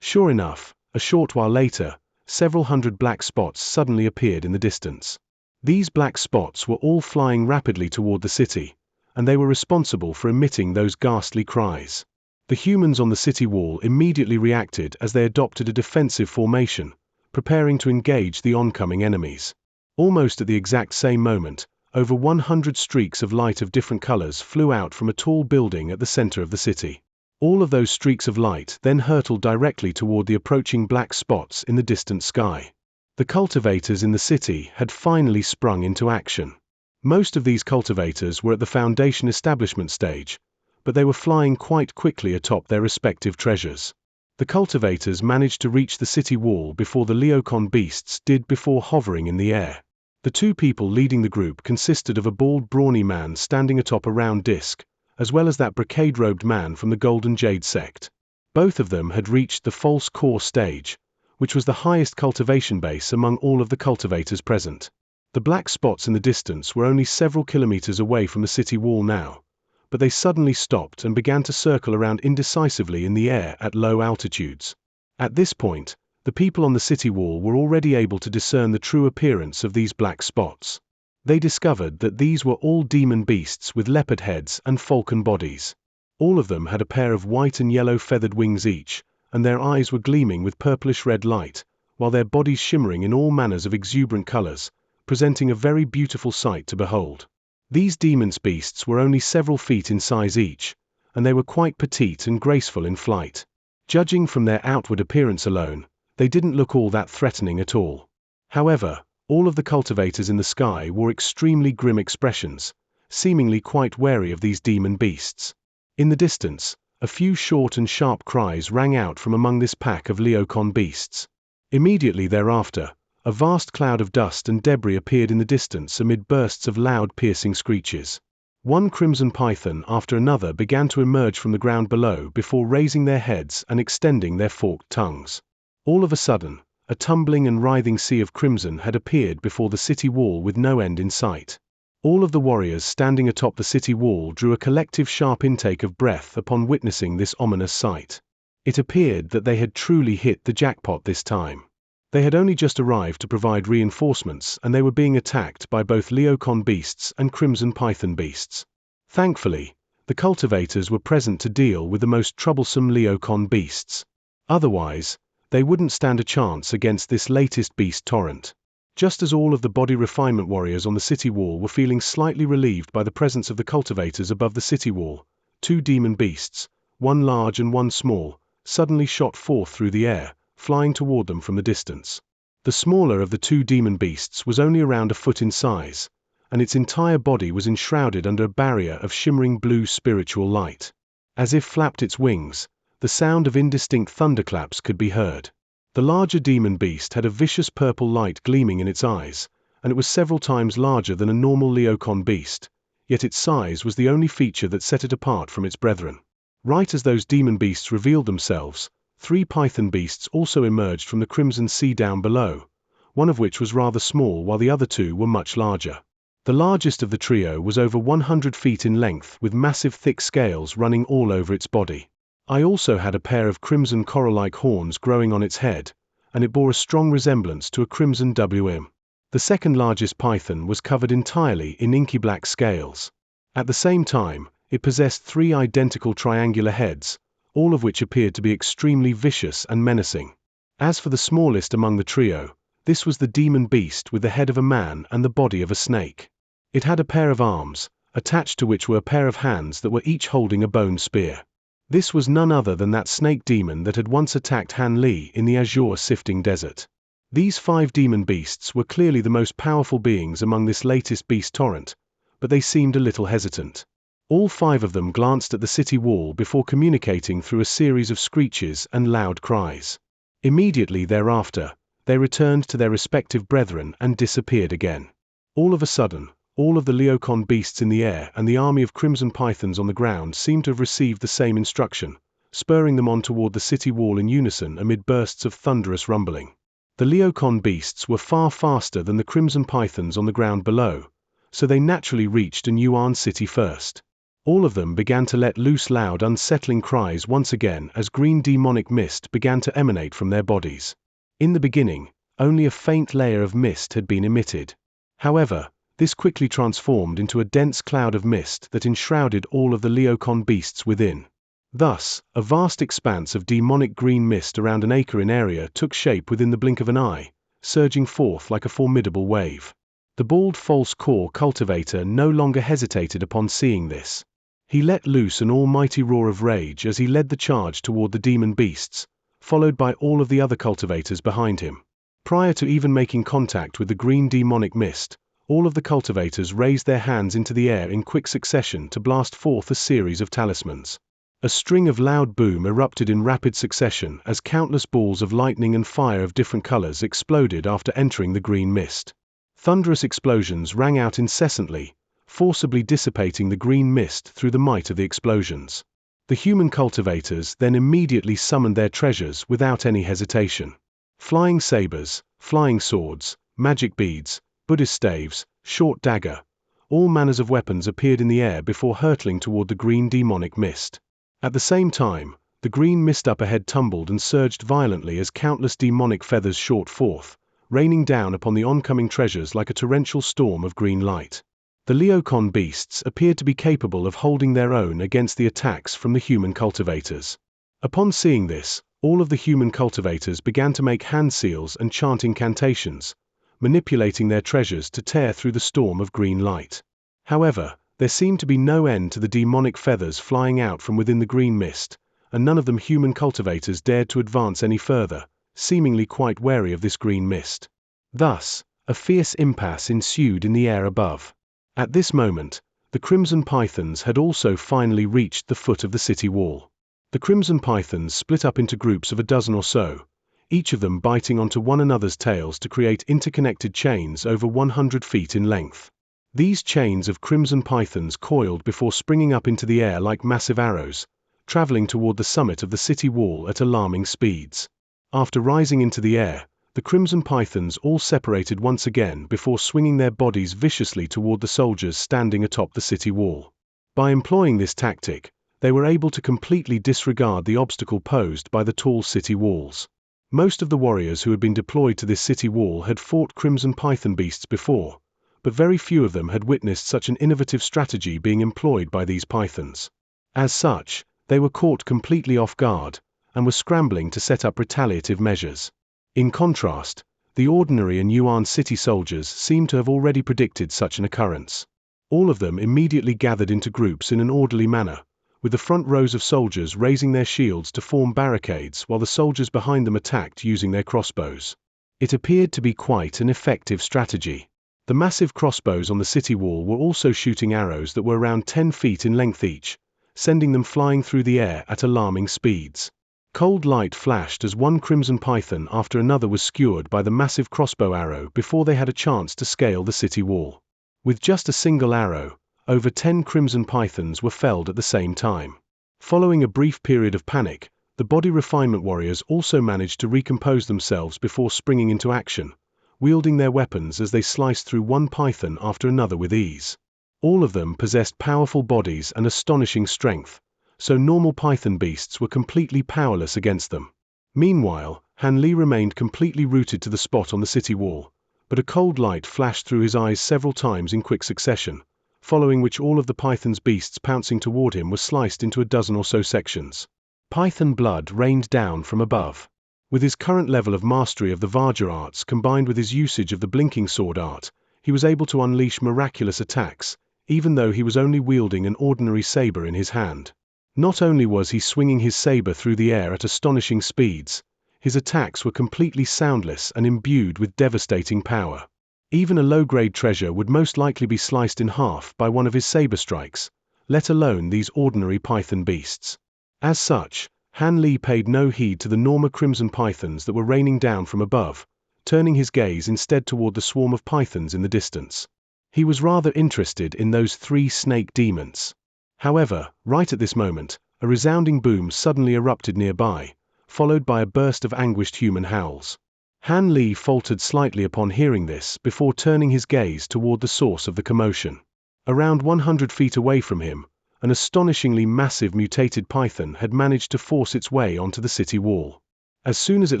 Sure enough, a short while later, several hundred black spots suddenly appeared in the distance. These black spots were all flying rapidly toward the city, and they were responsible for emitting those ghastly cries. The humans on the city wall immediately reacted as they adopted a defensive formation, preparing to engage the oncoming enemies. Almost at the exact same moment, over 100 streaks of light of different colors flew out from a tall building at the center of the city. All of those streaks of light then hurtled directly toward the approaching black spots in the distant sky. The cultivators in the city had finally sprung into action. Most of these cultivators were at the foundation establishment stage, but they were flying quite quickly atop their respective treasures. The cultivators managed to reach the city wall before the Leocon beasts did before hovering in the air. The two people leading the group consisted of a bald, brawny man standing atop a round disc, as well as that brocade-robed man from the Golden Jade sect. Both of them had reached the false core stage, which was the highest cultivation base among all of the cultivators present. The black spots in the distance were only several kilometers away from the city wall now, but they suddenly stopped and began to circle around indecisively in the air at low altitudes. At this point, the people on the city wall were already able to discern the true appearance of these black spots. They discovered that these were all demon beasts with leopard heads and falcon bodies. All of them had a pair of white and yellow feathered wings each, and their eyes were gleaming with purplish-red light, while their bodies shimmering in all manners of exuberant colors, presenting a very beautiful sight to behold. These demons beasts were only several feet in size each, and they were quite petite and graceful in flight. Judging from their outward appearance alone, they didn't look all that threatening at all. However, all of the cultivators in the sky wore extremely grim expressions, seemingly quite wary of these demon beasts. In the distance, a few short and sharp cries rang out from among this pack of Leocon beasts. Immediately thereafter, a vast cloud of dust and debris appeared in the distance amid bursts of loud piercing screeches. One crimson python after another began to emerge from the ground below before raising their heads and extending their forked tongues. All of a sudden, a tumbling and writhing sea of crimson had appeared before the city wall with no end in sight. All of the warriors standing atop the city wall drew a collective sharp intake of breath upon witnessing this ominous sight. It appeared that they had truly hit the jackpot this time. They had only just arrived to provide reinforcements, and they were being attacked by both Leocon beasts and crimson python beasts. Thankfully, the cultivators were present to deal with the most troublesome Leocon beasts. Otherwise, they wouldn't stand a chance against this latest beast torrent. Just as all of the body refinement warriors on the city wall were feeling slightly relieved by the presence of the cultivators above the city wall, two demon beasts, one large and one small, suddenly shot forth through the air, flying toward them from the distance. The smaller of the two demon beasts was only around a foot in size, and its entire body was enshrouded under a barrier of shimmering blue spiritual light. As if flapped its wings, the sound of indistinct thunderclaps could be heard. The larger demon beast had a vicious purple light gleaming in its eyes, and it was several times larger than a normal Leocon beast, yet its size was the only feature that set it apart from its brethren. Right as those demon beasts revealed themselves, 3 python beasts also emerged from the crimson sea down below, one of which was rather small while the other 2 were much larger. The largest of the trio was over 100 feet in length with massive thick scales running all over its body. I also had a pair of crimson coral-like horns growing on its head, and it bore a strong resemblance to a crimson WM. The second largest python was covered entirely in inky black scales. At the same time, it possessed 3 identical triangular heads, all of which appeared to be extremely vicious and menacing. As for the smallest among the trio, this was the demon beast with the head of a man and the body of a snake. It had a pair of arms, attached to which were a pair of hands that were each holding a bone spear. This was none other than that snake demon that had once attacked Han Li in the azure sifting desert. These 5 demon beasts were clearly the most powerful beings among this latest beast torrent, but they seemed a little hesitant. All 5 of them glanced at the city wall before communicating through a series of screeches and loud cries. Immediately thereafter, they returned to their respective brethren and disappeared again. All of a sudden, all of the Leocon beasts in the air and the army of crimson pythons on the ground seemed to have received the same instruction, spurring them on toward the city wall in unison amid bursts of thunderous rumbling. The Leocon beasts were far faster than the crimson pythons on the ground below, so they naturally reached an Yuan city first. All of them began to let loose loud unsettling cries once again as green demonic mist began to emanate from their bodies. In the beginning, only a faint layer of mist had been emitted. However, this quickly transformed into a dense cloud of mist that enshrouded all of the Leocon beasts within. Thus, a vast expanse of demonic green mist around an acre in area took shape within the blink of an eye, surging forth like a formidable wave. The bald false core cultivator no longer hesitated upon seeing this. He let loose an almighty roar of rage as he led the charge toward the demon beasts, followed by all of the other cultivators behind him. Prior to even making contact with the green demonic mist, all of the cultivators raised their hands into the air in quick succession to blast forth a series of talismans. A string of loud boom erupted in rapid succession as countless balls of lightning and fire of different colors exploded after entering the green mist. Thunderous explosions rang out incessantly, forcibly dissipating the green mist through the might of the explosions. The human cultivators then immediately summoned their treasures without any hesitation. Flying sabers, flying swords, magic beads, Buddhist staves, short dagger, all manners of weapons appeared in the air before hurtling toward the green demonic mist. At the same time, the green mist up ahead tumbled and surged violently as countless demonic feathers shot forth, raining down upon the oncoming treasures like a torrential storm of green light. The Leocon beasts appeared to be capable of holding their own against the attacks from the human cultivators. Upon seeing this, all of the human cultivators began to make hand seals and chant incantations, manipulating their treasures to tear through the storm of green light. However, there seemed to be no end to the demonic feathers flying out from within the green mist, and none of them human cultivators dared to advance any further, seemingly quite wary of this green mist. Thus, a fierce impasse ensued in the air above. At this moment, the crimson pythons had also finally reached the foot of the city wall. The crimson pythons split up into groups of a dozen or so, each of them biting onto one another's tails to create interconnected chains over 100 feet in length. These chains of crimson pythons coiled before springing up into the air like massive arrows, traveling toward the summit of the city wall at alarming speeds. After rising into the air, the crimson pythons all separated once again before swinging their bodies viciously toward the soldiers standing atop the city wall. By employing this tactic, they were able to completely disregard the obstacle posed by the tall city walls. Most of the warriors who had been deployed to this city wall had fought crimson python beasts before, but very few of them had witnessed such an innovative strategy being employed by these pythons. As such, they were caught completely off guard, and were scrambling to set up retaliative measures. In contrast, the ordinary and Yuan city soldiers seemed to have already predicted such an occurrence. All of them immediately gathered into groups in an orderly manner, with the front rows of soldiers raising their shields to form barricades while the soldiers behind them attacked using their crossbows. It appeared to be quite an effective strategy. The massive crossbows on the city wall were also shooting arrows that were around 10 feet in length each, sending them flying through the air at alarming speeds. Cold light flashed as one crimson python after another was skewered by the massive crossbow arrow before they had a chance to scale the city wall. With just a single arrow, over 10 crimson pythons were felled at the same time. Following a brief period of panic, the body refinement warriors also managed to recompose themselves before springing into action, wielding their weapons as they sliced through one python after another with ease. All of them possessed powerful bodies and astonishing strength, so normal python beasts were completely powerless against them. Meanwhile, Han Li remained completely rooted to the spot on the city wall, but a cold light flashed through his eyes several times in quick succession, following which all of the python's beasts pouncing toward him were sliced into a dozen or so sections. Python blood rained down from above. With his current level of mastery of the Vajra arts combined with his usage of the blinking sword art, he was able to unleash miraculous attacks, even though he was only wielding an ordinary saber in his hand. Not only was he swinging his saber through the air at astonishing speeds, his attacks were completely soundless and imbued with devastating power. Even a low-grade treasure would most likely be sliced in half by one of his saber strikes, let alone these ordinary python beasts. As such, Han Li paid no heed to the enormous crimson pythons that were raining down from above, turning his gaze instead toward the swarm of pythons in the distance. He was rather interested in those 3 snake demons. However, right at this moment, a resounding boom suddenly erupted nearby, followed by a burst of anguished human howls. Han Li faltered slightly upon hearing this before turning his gaze toward the source of the commotion. Around 100 feet away from him, an astonishingly massive mutated python had managed to force its way onto the city wall. As soon as it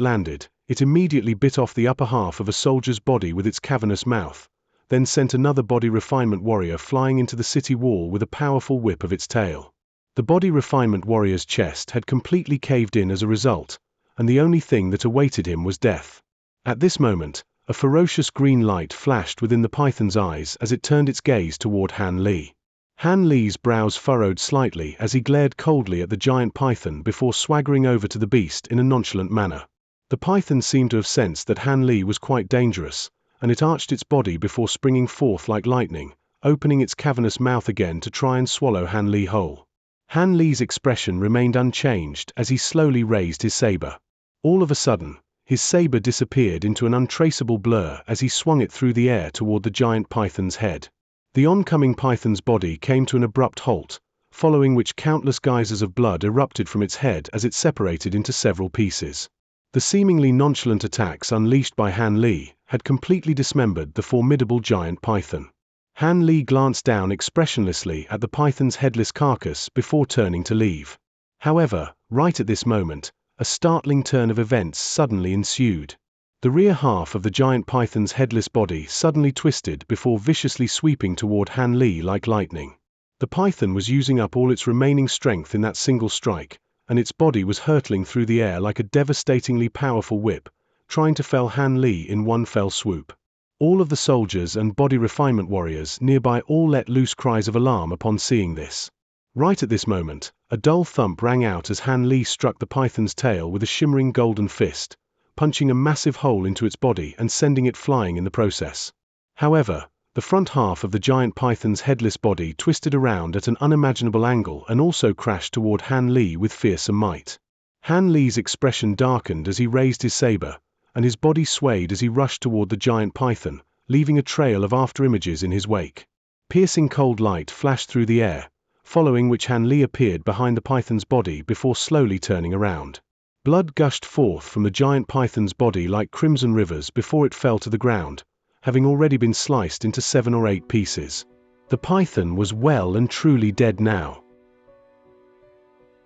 landed, it immediately bit off the upper half of a soldier's body with its cavernous mouth, then sent another body refinement warrior flying into the city wall with a powerful whip of its tail. The body refinement warrior's chest had completely caved in as a result, and the only thing that awaited him was death. At this moment, a ferocious green light flashed within the python's eyes as it turned its gaze toward Han Li. Han Li's brows furrowed slightly as he glared coldly at the giant python before swaggering over to the beast in a nonchalant manner. The python seemed to have sensed that Han Li was quite dangerous, and it arched its body before springing forth like lightning, opening its cavernous mouth again to try and swallow Han Li whole. Han Li's expression remained unchanged as he slowly raised his saber. All of a sudden, his saber disappeared into an untraceable blur as he swung it through the air toward the giant python's head. The oncoming python's body came to an abrupt halt, following which countless geysers of blood erupted from its head as it separated into several pieces. The seemingly nonchalant attacks unleashed by Han Li had completely dismembered the formidable giant python. Han Li glanced down expressionlessly at the python's headless carcass before turning to leave. However, right at this moment, a startling turn of events suddenly ensued. The rear half of the giant python's headless body suddenly twisted before viciously sweeping toward Han Li like lightning. The python was using up all its remaining strength in that single strike, and its body was hurtling through the air like a devastatingly powerful whip, trying to fell Han Li in one fell swoop. All of the soldiers and body refinement warriors nearby all let loose cries of alarm upon seeing this. Right at this moment, a dull thump rang out as Han Li struck the python's tail with a shimmering golden fist, punching a massive hole into its body and sending it flying in the process. However, the front half of the giant python's headless body twisted around at an unimaginable angle and also crashed toward Han Li with fearsome might. Han Li's expression darkened as he raised his saber, and his body swayed as he rushed toward the giant python, leaving a trail of afterimages in his wake. Piercing cold light flashed through the air, following which Han Li appeared behind the python's body before slowly turning around. Blood gushed forth from the giant python's body like crimson rivers before it fell to the ground, having already been sliced into 7 or 8 pieces. The python was well and truly dead now.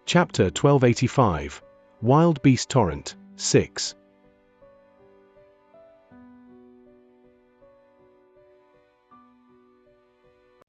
Chapter 1285, Wild Beast Torrent, 6.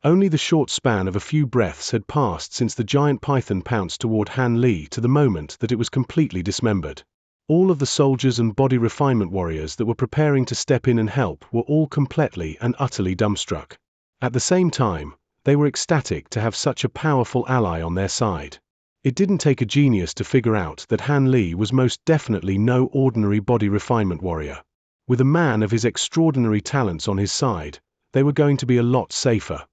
Only the short span of a few breaths had passed since the giant python pounced toward Han Li to the moment that it was completely dismembered. All of the soldiers and body refinement warriors that were preparing to step in and help were all completely and utterly dumbstruck. At the same time, they were ecstatic to have such a powerful ally on their side. It didn't take a genius to figure out that Han Li was most definitely no ordinary body refinement warrior. With a man of his extraordinary talents on his side, they were going to be a lot safer.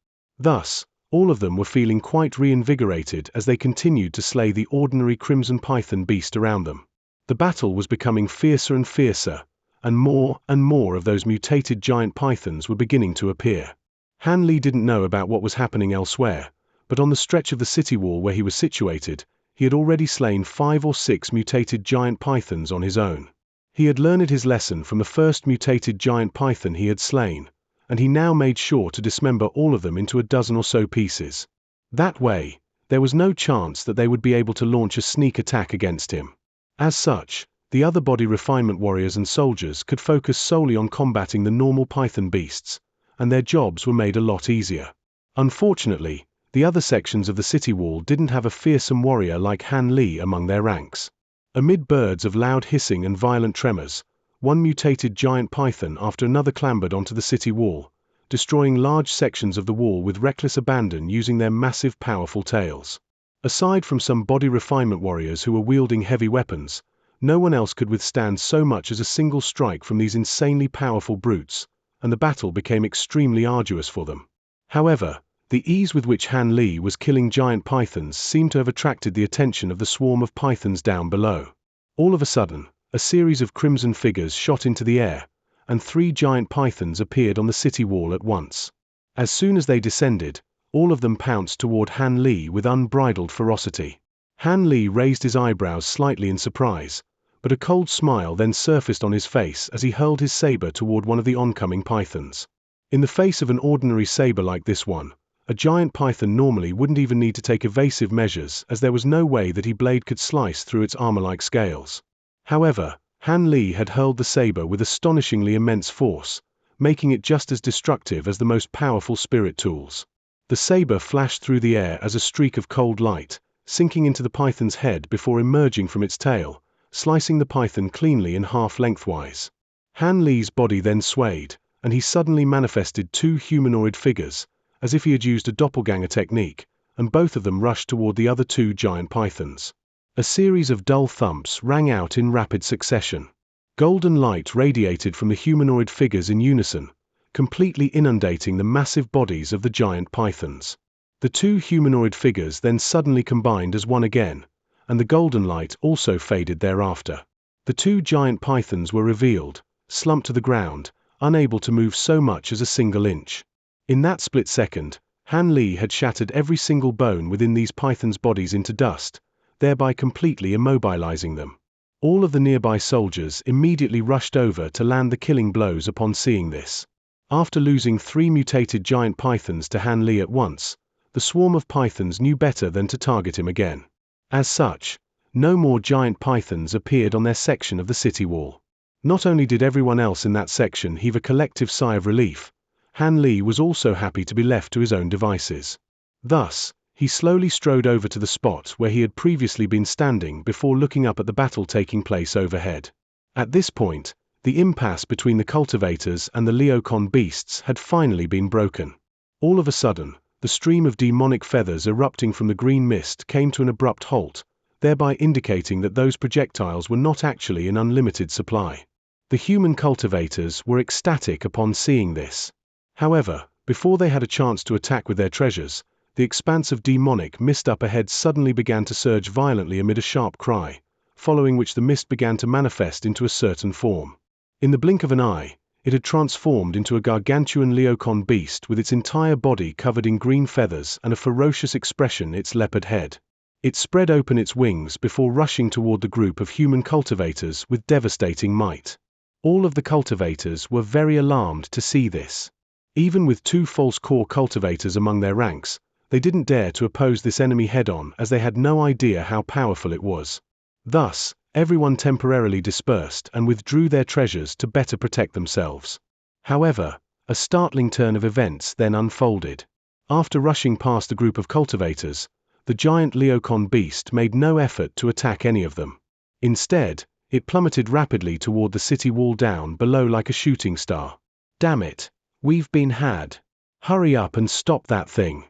Thus, All of them were feeling quite reinvigorated as they continued to slay the ordinary crimson python beast around them. The battle was becoming fiercer and fiercer, and more of those mutated giant pythons were beginning to appear. Han Li didn't know about what was happening elsewhere, but on the stretch of the city wall where he was situated, he had already slain 5 or 6 mutated giant pythons on his own. He had learned his lesson from the first mutated giant python he had slain, and he now made sure to dismember all of them into a dozen or so pieces. That way, there was no chance that they would be able to launch a sneak attack against him. As such, the other body refinement warriors and soldiers could focus solely on combating the normal python beasts, and their jobs were made a lot easier. Unfortunately, the other sections of the city wall didn't have a fearsome warrior like Han Li among their ranks. Amid birds of loud hissing and violent tremors, one mutated giant python after another clambered onto the city wall, destroying large sections of the wall with reckless abandon using their massive powerful tails. Aside from some body refinement warriors who were wielding heavy weapons, no one else could withstand so much as a single strike from these insanely powerful brutes, and the battle became extremely arduous for them. However, the ease with which Han Li was killing giant pythons seemed to have attracted the attention of the swarm of pythons down below. All of a sudden, a series of crimson figures shot into the air, and 3 giant pythons appeared on the city wall at once. As soon as they descended, all of them pounced toward Han Li with unbridled ferocity. Han Li raised his eyebrows slightly in surprise, but a cold smile then surfaced on his face as he hurled his saber toward one of the oncoming pythons. In the face of an ordinary saber like this one, a giant python normally wouldn't even need to take evasive measures, as there was no way that his blade could slice through its armor-like scales. However, Han Li had hurled the saber with astonishingly immense force, making it just as destructive as the most powerful spirit tools. The saber flashed through the air as a streak of cold light, sinking into the python's head before emerging from its tail, slicing the python cleanly in half lengthwise. Han Li's body then swayed, and he suddenly manifested 2 humanoid figures, as if he had used a doppelganger technique, and both of them rushed toward the other 2 giant pythons. A series of dull thumps rang out in rapid succession. Golden light radiated from the humanoid figures in unison, completely inundating the massive bodies of the giant pythons. The 2 humanoid figures then suddenly combined as one again, and the golden light also faded thereafter. The 2 giant pythons were revealed, slumped to the ground, unable to move so much as a single inch. In that split second, Han Li had shattered every single bone within these pythons' bodies into dust, thereby completely immobilizing them. All of the nearby soldiers immediately rushed over to land the killing blows upon seeing this. After losing 3 mutated giant pythons to Han Li at once, the swarm of pythons knew better than to target him again. As such, no more giant pythons appeared on their section of the city wall. Not only did everyone else in that section heave a collective sigh of relief, Han Li was also happy to be left to his own devices. Thus, he slowly strode over to the spot where he had previously been standing before looking up at the battle taking place overhead. At this point, the impasse between the cultivators and the Leocon beasts had finally been broken. All of a sudden, the stream of demonic feathers erupting from the green mist came to an abrupt halt, thereby indicating that those projectiles were not actually in unlimited supply. The human cultivators were ecstatic upon seeing this. However, before they had a chance to attack with their treasures, the expanse of demonic mist up ahead suddenly began to surge violently amid a sharp cry, following which the mist began to manifest into a certain form. In the blink of an eye, it had transformed into a gargantuan Leocon beast with its entire body covered in green feathers and a ferocious expression its leopard head. It spread open its wings before rushing toward the group of human cultivators with devastating might. All of the cultivators were very alarmed to see this. Even with 2 false core cultivators among their ranks, they didn't dare to oppose this enemy head-on as they had no idea how powerful it was. Thus, everyone temporarily dispersed and withdrew their treasures to better protect themselves. However, a startling turn of events then unfolded. After rushing past the group of cultivators, the giant Leocon beast made no effort to attack any of them. Instead, it plummeted rapidly toward the city wall down below like a shooting star. "Damn it! We've been had. Hurry up and stop that thing."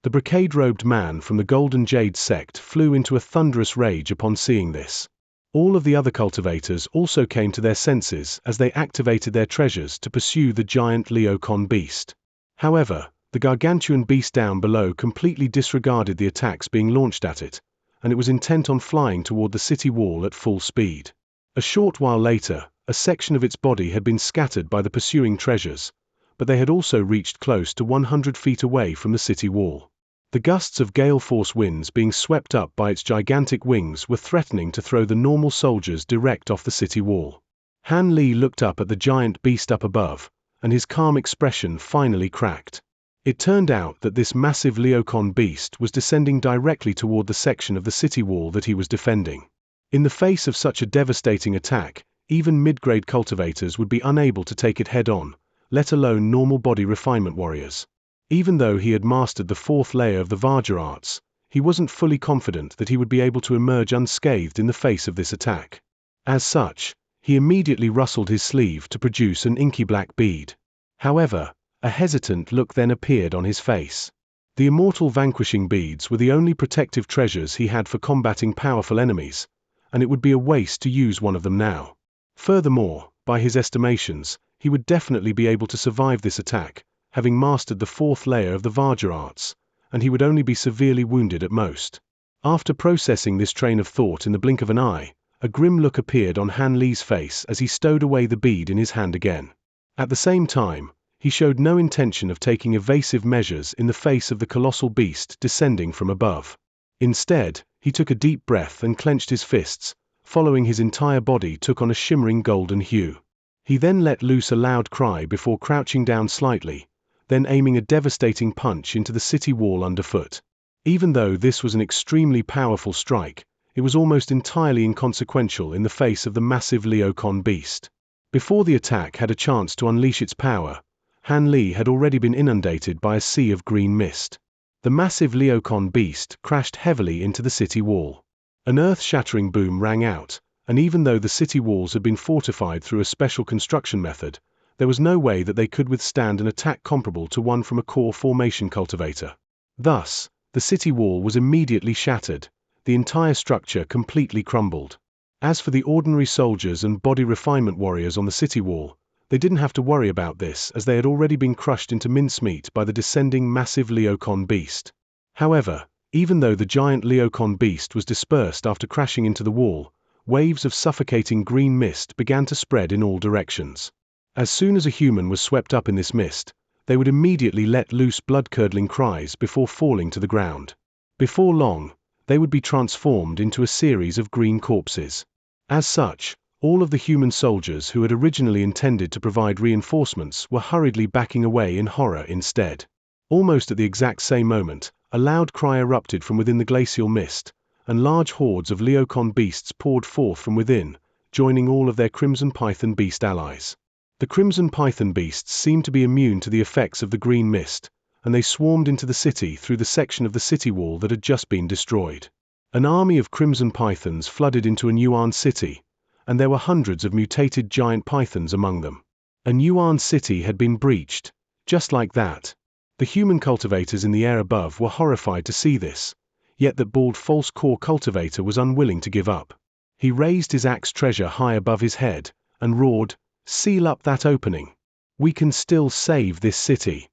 The brocade-robed man from the Golden Jade sect flew into a thunderous rage upon seeing this. All of the other cultivators also came to their senses as they activated their treasures to pursue the giant Leocon beast. However, The gargantuan beast down below completely disregarded the attacks being launched at it, and it was intent on flying toward the city wall at full speed. A short while later, a section of its body had been scattered by the pursuing treasures, but they had also reached close to 100 feet away from the city wall. The gusts of gale-force winds being swept up by its gigantic wings were threatening to throw the normal soldiers direct off the city wall. Han Li looked up at the giant beast up above, and his calm expression finally cracked. It turned out that this massive Leocon beast was descending directly toward the section of the city wall that he was defending. In the face of such a devastating attack, even mid-grade cultivators would be unable to take it head-on, let alone normal body refinement warriors. Even though he had mastered the 4th layer of the Vajra arts, he wasn't fully confident that he would be able to emerge unscathed in the face of this attack. As such, he immediately rustled his sleeve to produce an inky black bead. However, a hesitant look then appeared on his face. The immortal vanquishing beads were the only protective treasures he had for combating powerful enemies, and it would be a waste to use one of them now. Furthermore, by his estimations, he would definitely be able to survive this attack, having mastered the 4th layer of the Vajra arts, and he would only be severely wounded at most. After processing this train of thought in the blink of an eye, a grim look appeared on Han Li's face as he stowed away the bead in his hand again. At the same time, he showed no intention of taking evasive measures in the face of the colossal beast descending from above. Instead, he took a deep breath and clenched his fists, following his entire body took on a shimmering golden hue. He then let loose a loud cry before crouching down slightly, then aiming a devastating punch into the city wall underfoot. Even though this was an extremely powerful strike, it was almost entirely inconsequential in the face of the massive Leocon beast. Before the attack had a chance to unleash its power, Han Li had already been inundated by a sea of green mist. The massive Leocon beast crashed heavily into the city wall. An earth-shattering boom rang out, and even though the city walls had been fortified through a special construction method, there was no way that they could withstand an attack comparable to one from a core formation cultivator. Thus, the city wall was immediately shattered, the entire structure completely crumbled. As for the ordinary soldiers and body refinement warriors on the city wall, they didn't have to worry about this as they had already been crushed into mincemeat by the descending massive Leocon beast. However, even though the giant Leocon beast was dispersed after crashing into the wall, waves of suffocating green mist began to spread in all directions. As soon as a human was swept up in this mist, they would immediately let loose blood-curdling cries before falling to the ground. Before long, they would be transformed into a series of green corpses. As such, all of the human soldiers who had originally intended to provide reinforcements were hurriedly backing away in horror instead. Almost at the exact same moment, a loud cry erupted from within the glacial mist, and large hordes of Leocon beasts poured forth from within, joining all of their Crimson Python beast allies. The Crimson Python beasts seemed to be immune to the effects of the green mist, and they swarmed into the city through the section of the city wall that had just been destroyed. An army of Crimson Pythons flooded into a Yuan city, and there were hundreds of mutated giant pythons among them. A Yuan city had been breached, just like that. The human cultivators in the air above were horrified to see this, yet that bald false core cultivator was unwilling to give up. He raised his axe treasure high above his head, and roared, "Seal up that opening. We can still save this city."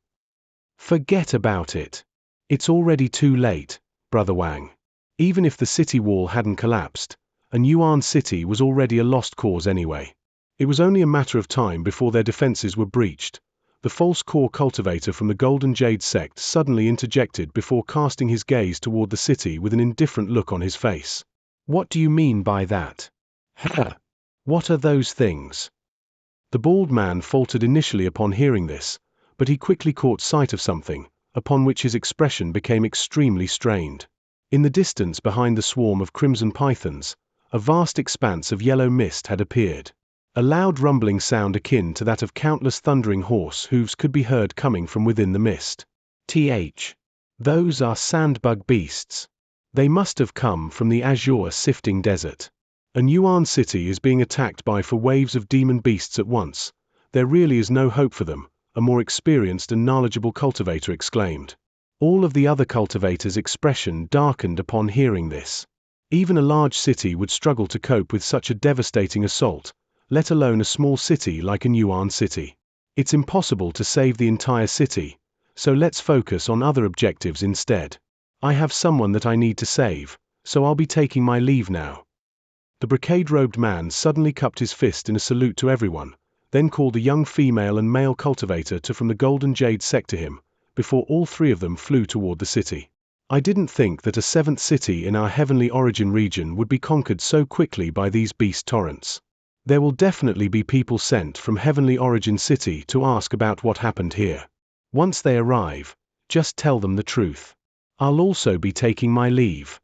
"Forget about it. It's already too late, Brother Wang. Even if the city wall hadn't collapsed, a Yuan city was already a lost cause anyway. It was only a matter of time before their defenses were breached." The false core cultivator from the Golden Jade sect suddenly interjected before casting his gaze toward the city with an indifferent look on his face. "What do you mean by that? What are those things?" The bald man faltered initially upon hearing this, but he quickly caught sight of something, upon which his expression became extremely strained. In the distance behind the swarm of crimson pythons, a vast expanse of yellow mist had appeared. A loud rumbling sound akin to that of countless thundering horse hooves could be heard coming from within the mist. Those are sandbug beasts. They must have come from the azure sifting desert. A Yuan city is being attacked by 4 waves of demon beasts at once. There really is no hope for them, a more experienced and knowledgeable cultivator exclaimed. All of the other cultivators' expression darkened upon hearing this. Even a large city would struggle to cope with such a devastating assault, let alone a small city like a Yuan city. It's impossible to save the entire city, so let's focus on other objectives instead. I have someone that I need to save, so I'll be taking my leave now." The brocade-robed man suddenly cupped his fist in a salute to everyone, then called a young female and male cultivator from the Golden Jade sect to him, before all three of them flew toward the city. I didn't think that a seventh city in our heavenly origin region would be conquered so quickly by these beast torrents. There will definitely be people sent from heavenly origin city to ask about what happened here. Once they arrive, just tell them the truth. I'll also be taking my leave."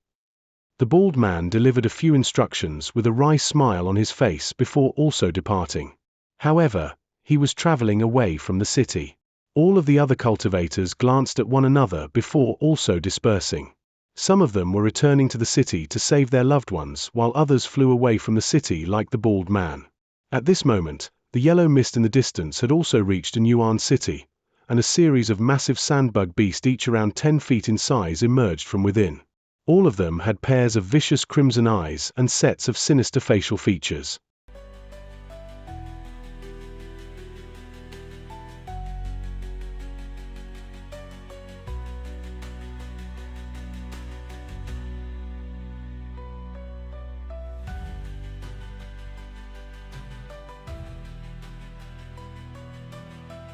The bald man delivered a few instructions with a wry smile on his face before also departing. However, he was traveling away from the city. All of the other cultivators glanced at one another before also dispersing. Some of them were returning to the city to save their loved ones, while others flew away from the city like the bald man. At this moment, the yellow mist in the distance had also reached a Yuan city, and a series of massive sandbug beasts each around 10 feet in size emerged from within. All of them had pairs of vicious crimson eyes and sets of sinister facial features.